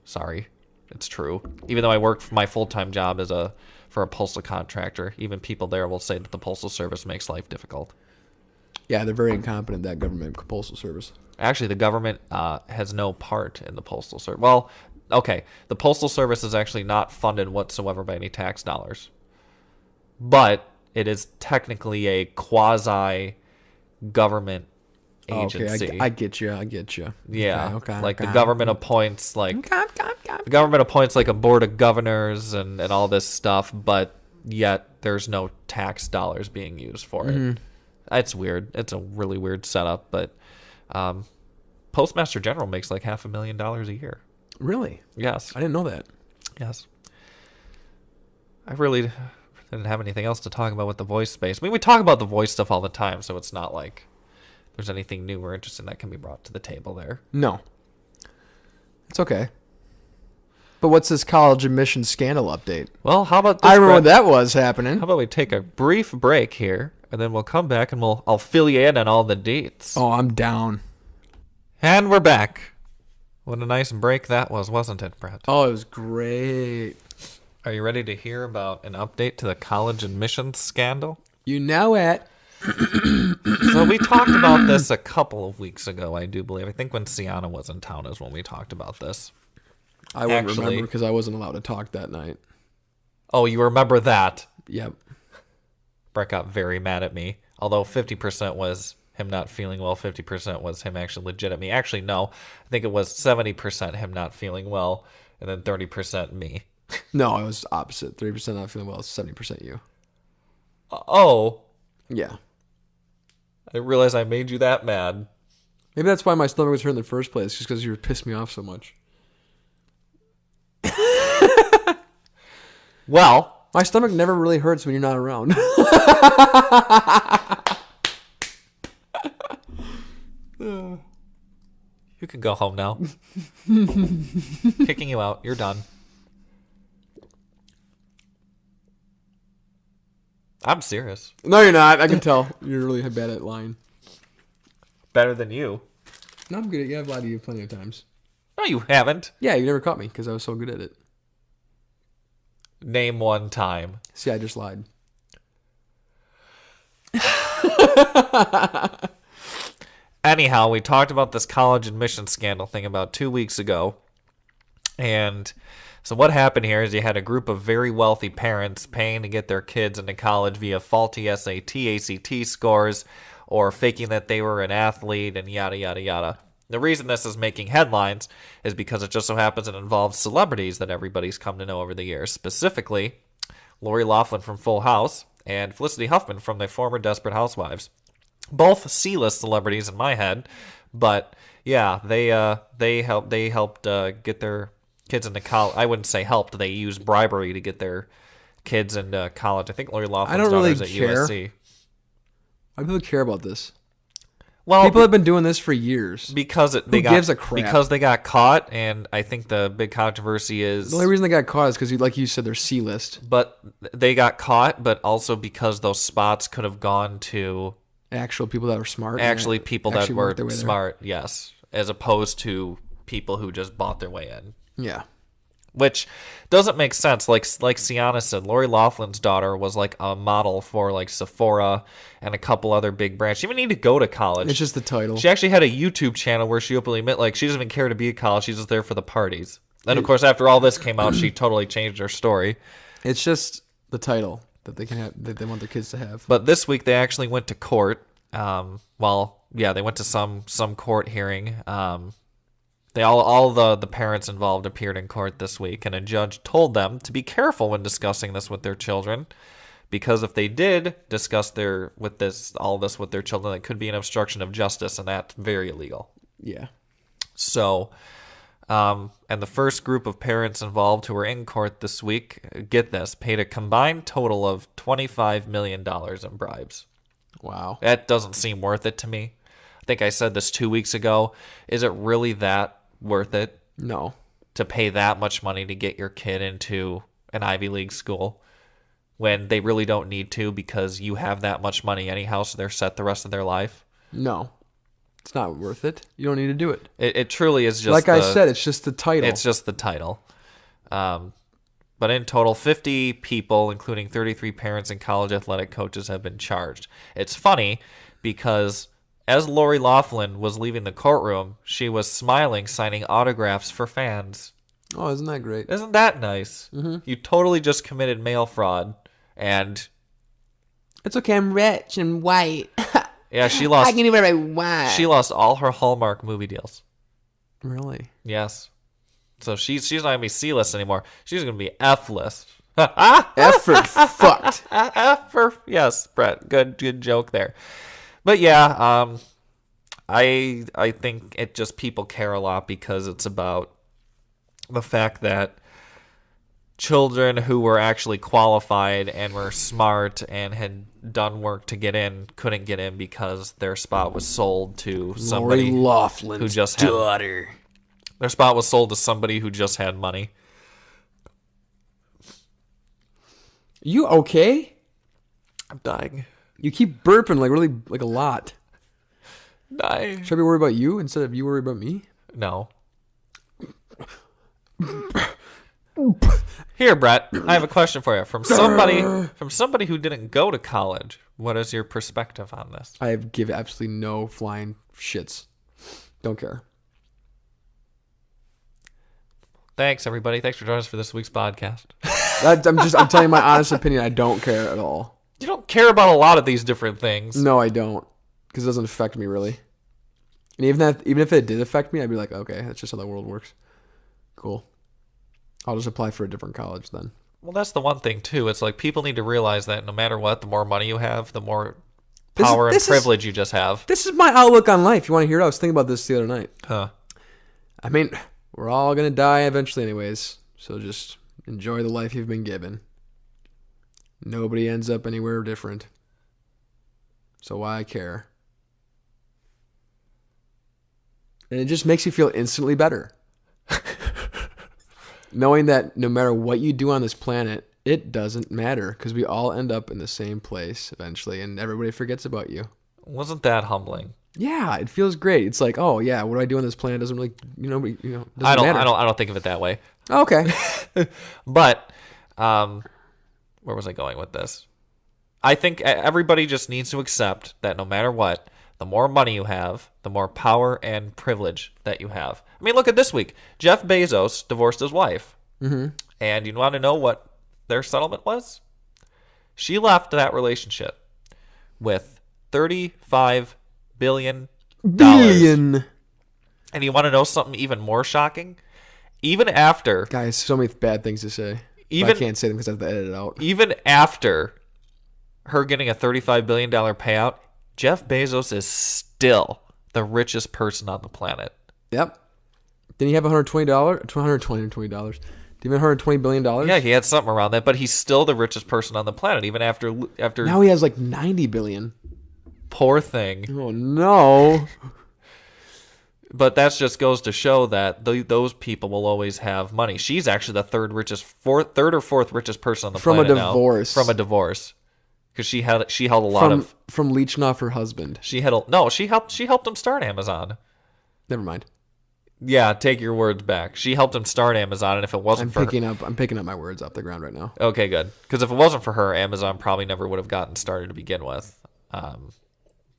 Sorry, it's true. Even though I work my full-time job for a postal contractor, even people there will say that the postal service makes life difficult. Yeah, they're very incompetent, that government postal service. Actually, the government has no part in the postal service. Well, okay, the postal service is actually not funded whatsoever by any tax dollars. But it is technically a quasi-government agency. Okay, I get you. Yeah, Okay. like the government appoints a board of governors and all this stuff, but yet there's no tax dollars being used for it. It's weird. It's a really weird setup, but Postmaster General makes like $500,000 a year. Really? Yes. I didn't know that. Yes. I really didn't have anything else to talk about with the voice space. I mean, we talk about the voice stuff all the time, so it's not like there's anything new or interesting that can be brought to the table there. No. It's okay. But what's this college admission scandal update? Well, how about this? I remember when Brett? that was happening. How about we take a brief break here, and then we'll come back and I'll fill you in on all the dates. Oh, I'm down. And we're back. What a nice break that was, wasn't it, Brett? Oh, it was great. Are you ready to hear about an update to the college admissions scandal? You know it. So we talked about this a couple of weeks ago, I do believe. I think when Sienna was in town is when we talked about this. I wouldn't Actually- remember because I wasn't allowed to talk that night. Oh, you remember that? Yep. Brett got very mad at me. Although 50% was him not feeling well, 50% was him actually legit at me. Actually, no. I think it was 70% him not feeling well, and then 30% me. No, I was opposite. 30% not feeling well, 70% you. Oh, Yeah. I didn't realize I made you that mad. Maybe that's why my stomach was hurt in the first place, just because you pissed me off so much. Well, My stomach never really hurts when you're not around. you can go home now. Kicking you out. You're done. I'm serious. No, you're not. I can tell. You're really bad at lying. Better than you. No, I'm good at it. I've lied to you plenty of times. No, you haven't. Yeah, you never caught me because I was so good at it. Name one time. See, I just lied. Anyhow, we talked about this college admission scandal thing about 2 weeks ago. And so what happened here is you had a group of very wealthy parents paying to get their kids into college via faulty SAT, ACT scores, or faking that they were an athlete and yada, yada, yada. The reason this is making headlines is because it just so happens it involves celebrities that everybody's come to know over the years. Specifically, Lori Loughlin from Full House and Felicity Huffman from the former Desperate Housewives. Both C-list celebrities in my head, but yeah, they helped get their kids into college. I wouldn't say helped; they used bribery to get their kids into college. I think Lori Loughlin's I don't really daughter's at care. USC. Why do people care about this? Well, People have been doing this for years. because Who gives a crap? Because they got caught, and I think the big controversy is. The only reason they got caught is because, like you said, they're C-list. But they got caught, but also because those spots could have gone to Actual people that were smart. actually people that actually were worked their way there. smart, yes, as opposed to people who just bought their way in. Yeah. Which doesn't make sense. Like Sienna said, Lori Loughlin's daughter was like a model for like Sephora and a couple other big brands. She didn't even need to go to college. It's just the title. She actually had a YouTube channel where she openly admit like she doesn't even care to be at college. She's just there for the parties. And of course, after all this came out, she totally changed her story. It's just the title that they can have, that they want their kids to have. But this week they actually went to court. They went to some court hearing. All the parents involved appeared in court this week, and a judge told them to be careful when discussing this with their children, because if they did discuss all this with their children, it could be an obstruction of justice, and that's very illegal. Yeah. So, and the first group of parents involved who were in court this week, get this, paid a combined total of $25 million in bribes. Wow. That doesn't seem worth it to me. I think I said this 2 weeks ago. Is it really that worth it No. to pay that much money to get your kid into an Ivy League school when they really don't need to because you have that much money anyhow, so they're set the rest of their life? No. It's not worth it. You don't need to do it. It truly is just Like I said, it's just the title. It's just the title. But in total, 50 people, including 33 parents and college athletic coaches, have been charged. It's funny because as Lori Loughlin was leaving the courtroom, she was smiling, signing autographs for fans. Oh, isn't that great? Isn't that nice? Mm-hmm. You totally just committed mail fraud, and It's okay, I'm rich and white. yeah, she lost. I can do whatever I want. She lost all her Hallmark movie deals. Really? Yes. So she's not gonna be C-list anymore. She's gonna be F-list. Effort fucked. Yes, Brett. Good joke there. But yeah, I think it just people care a lot because it's about the fact that children who were actually qualified and were smart and had done work to get in couldn't get in because their spot was sold to somebody Lori Loughlin's who just had daughter. their spot was sold to somebody who just had money. You okay? I'm dying. You keep burping like really like a lot. Dying. Should I be worried about you instead of you worry about me? No. Here, Brett, I have a question for you. From somebody who didn't go to college, what is your perspective on this? I give absolutely no flying shits. Don't care. Thanks, everybody. Thanks for joining us for this week's podcast. I'm telling you my honest opinion. I don't care at all. You don't care about a lot of these different things. No, I don't, because it doesn't affect me really. And even if it did affect me, I'd be like, okay, that's just how the world works. Cool. I'll just apply for a different college then. Well, that's the one thing, too. It's like people need to realize that no matter what, the more money you have, the more power and privilege you just have. This is my outlook on life. You want to hear it? I was thinking about this the other night. Huh. I mean, we're all going to die eventually anyways, so just enjoy the life you've been given. Nobody ends up anywhere different. So why care? And it just makes you feel instantly better. Knowing that no matter what you do on this planet, it doesn't matter because we all end up in the same place eventually and everybody forgets about you. Wasn't that humbling? Yeah, it feels great. It's like, oh yeah, what do I do on this planet doesn't really, doesn't I matter. don't think of it that way. Okay. But where was I going with this? I think everybody just needs to accept that no matter what, the more money you have, the more power and privilege that you have. I mean, look at this week. Jeff Bezos divorced his wife. Mm-hmm. And you want to know what their settlement was? She left that relationship with $35 billion. Billion. And you want to know something even more shocking? Even after... Guys, so many bad things to say. I can't say them because I have to edit it out. Even after her getting a $35 billion payout, Jeff Bezos is still the richest person on the planet. Yep. Didn't he have $120? $120. Did he have $120 billion? Yeah, he had something around that, but he's still the richest person on the planet, even after... Now he has like $90 billion. Poor thing. Oh, no. But that just goes to show that those people will always have money. She's actually the third or fourth richest person on the planet now. From a divorce. Because she held a lot from leeching off her husband. She helped him start Amazon. Never mind. Yeah, take your words back. She helped him start Amazon, and if it wasn't I'm picking up my words off the ground right now. Okay, good. Because if it wasn't for her, Amazon probably never would have gotten started to begin with.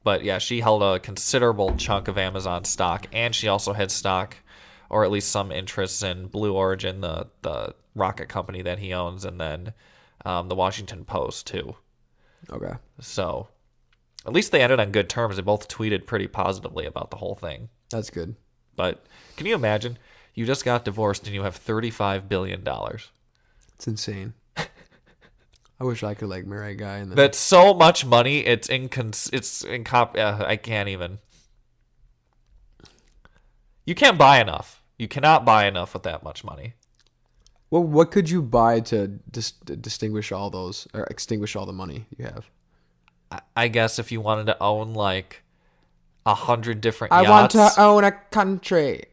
But yeah, she held a considerable chunk of Amazon stock, and she also had stock, or at least some interests in Blue Origin, the rocket company that he owns, and then the Washington Post too. Okay. So, at least they ended on good terms. They both tweeted pretty positively about the whole thing. That's good. But can you imagine? You just got divorced and you have $35 billion. It's insane. I wish I could marry a guy. And then... That's so much money. I can't even. You can't buy enough. You cannot buy enough with that much money. Well, what could you buy to distinguish all those or extinguish all the money you have? I guess if you wanted to own 100 different yachts. I want to own a country.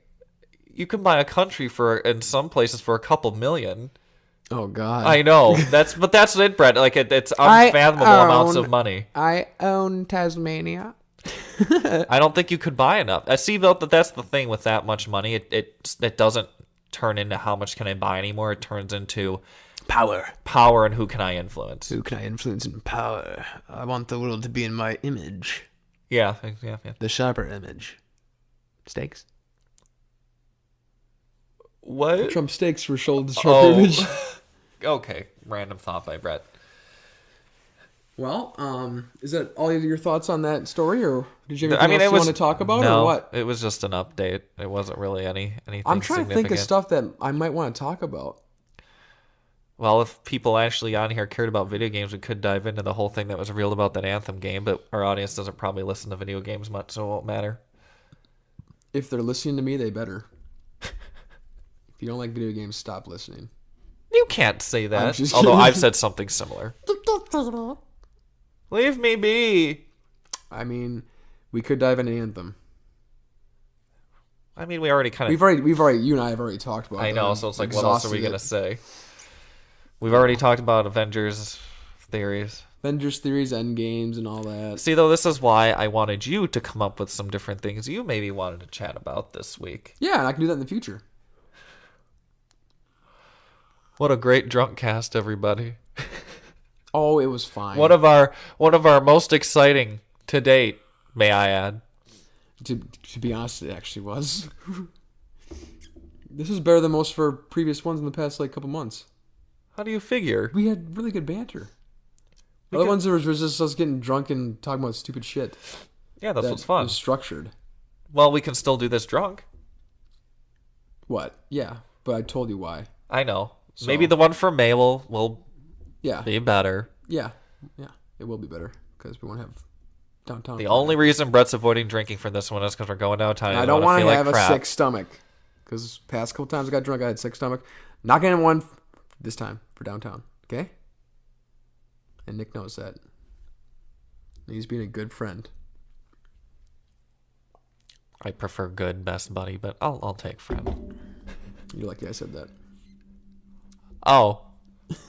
You can buy a country in some places for a couple million. Oh God! I know that's it, Brett. It's unfathomable amounts of money. I own Tasmania. I don't think you could buy enough. I see though that's the thing with that much money. It doesn't turn into how much can I buy anymore. It turns into power, and who can I influence? Who can I influence in power? I want the world to be in my image. Yeah. The sharper image. Steaks. What? Trump steaks for shoulder sharper image. Okay, random thought by Brett. Well, is that all your thoughts on that story, or did you have anything else you want to talk about, or what? It was just an update. It wasn't really anything. I'm trying to think of stuff that I might want to talk about. Well, if people actually on here cared about video games, we could dive into the whole thing that was revealed about that Anthem game, but our audience doesn't probably listen to video games much, so it won't matter. If they're listening to me, they better. If you don't like video games, stop listening. You can't say that, although I've said something similar. Leave me be. I mean, we could dive into Anthem. I mean, we already kind of... We've already, you and I have already talked about it. I know, so it's like, what else are we going to say? We've already talked about Avengers theories. Avengers theories, end games, and all that. See, though, this is why I wanted you to come up with some different things you maybe wanted to chat about this week. Yeah, and I can do that in the future. What a great Drunkcast, everybody. Oh, it was fine. One of our most exciting to date, may I add. To be honest, it actually was. This is better than most of our previous ones in the past couple months. How do you figure? We had really good banter. The other ones was just us getting drunk and talking about stupid shit. Yeah, that's what's fun. Was structured. Well, we can still do this drunk. What? Yeah, but I told you why. I know. So, maybe the one for May will yeah, be better. Yeah, it will be better because we won't have downtown. The only reason Brett's avoiding drinking for this one is because we're going downtown. I don't want to have like a sick stomach because past couple times I got drunk, I had sick stomach. Not getting one this time for downtown. Okay. And Nick knows that. And he's being a good friend. I prefer good, best buddy, but I'll take friend. You're lucky I said that. Oh,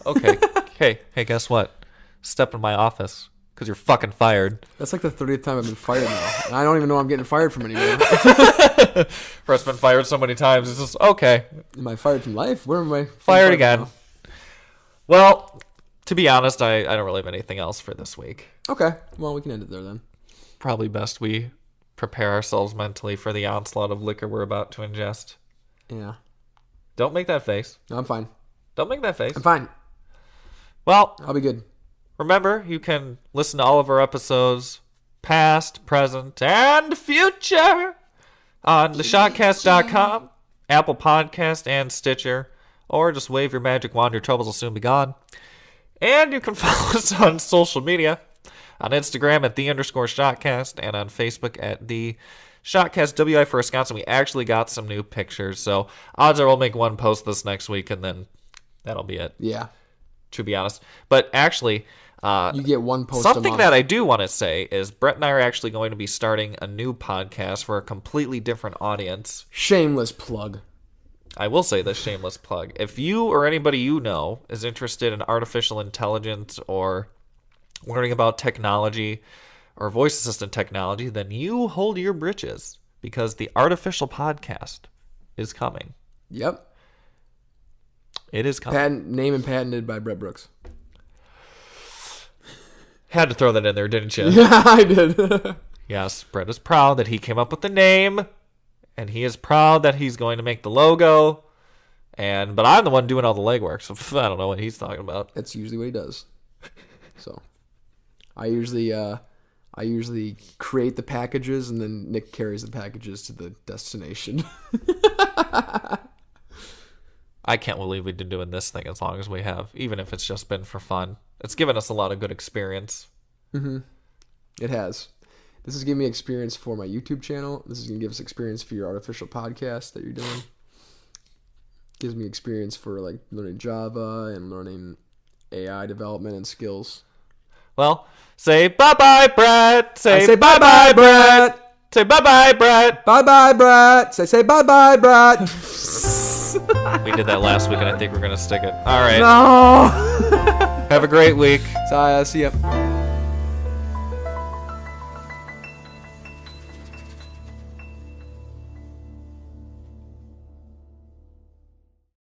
okay. hey, guess what? Step in my office because you're fucking fired. That's like the 30th time I've been fired now. And I don't even know I'm getting fired from anymore. Brett's been fired so many times. It's just okay. Am I fired from life? Where am I? Fired again. Well, to be honest, I don't really have anything else for this week. Okay. Well, we can end it there then. Probably best we prepare ourselves mentally for the onslaught of liquor we're about to ingest. Yeah. Don't make that face. No, I'm fine. Don't make that face. I'm fine. Well, I'll be good. Remember, you can listen to all of our episodes, past, present, and future, on theshotcast.com, Apple Podcast, and Stitcher, or just wave your magic wand. Your troubles will soon be gone. And you can follow us on social media, on Instagram at @the_Shotcast, and on Facebook at the Shotcast WI for Wisconsin. We actually got some new pictures, so odds are we'll make one post this next week, and then that'll be it. Yeah. To be honest. But actually, you get one post something a month. that I do want to say is Brett and I are actually going to be starting a new podcast for a completely different audience. Shameless plug. I will say this shameless plug. If you or anybody you know is interested in artificial intelligence or learning about technology or voice assistant technology, then you hold your britches because the artificial podcast is coming. Yep. It is coming. Name and patented by Brett Brooks. Had to throw that in there, didn't you? Yeah, I did. Yes, Brett is proud that he came up with the name, and he is proud that he's going to make the logo. But I'm the one doing all the legwork, so I don't know what he's talking about. That's usually what he does. So, I usually create the packages, and then Nick carries the packages to the destination. I can't believe we've been doing this thing as long as we have, even if it's just been for fun. It's given us a lot of good experience. Mm-hmm. It has. This is giving me experience for my YouTube channel. This is going to give us experience for your artificial podcast that you're doing. Gives me experience for learning Java and learning AI development and skills. Well, say bye-bye, Brett. Say bye-bye, Brett. Say bye-bye, Brett. Bye-bye, Brett. Say bye-bye, Brett. We did that last week, and I think we're going to stick it. All right. No. Have a great week. See ya.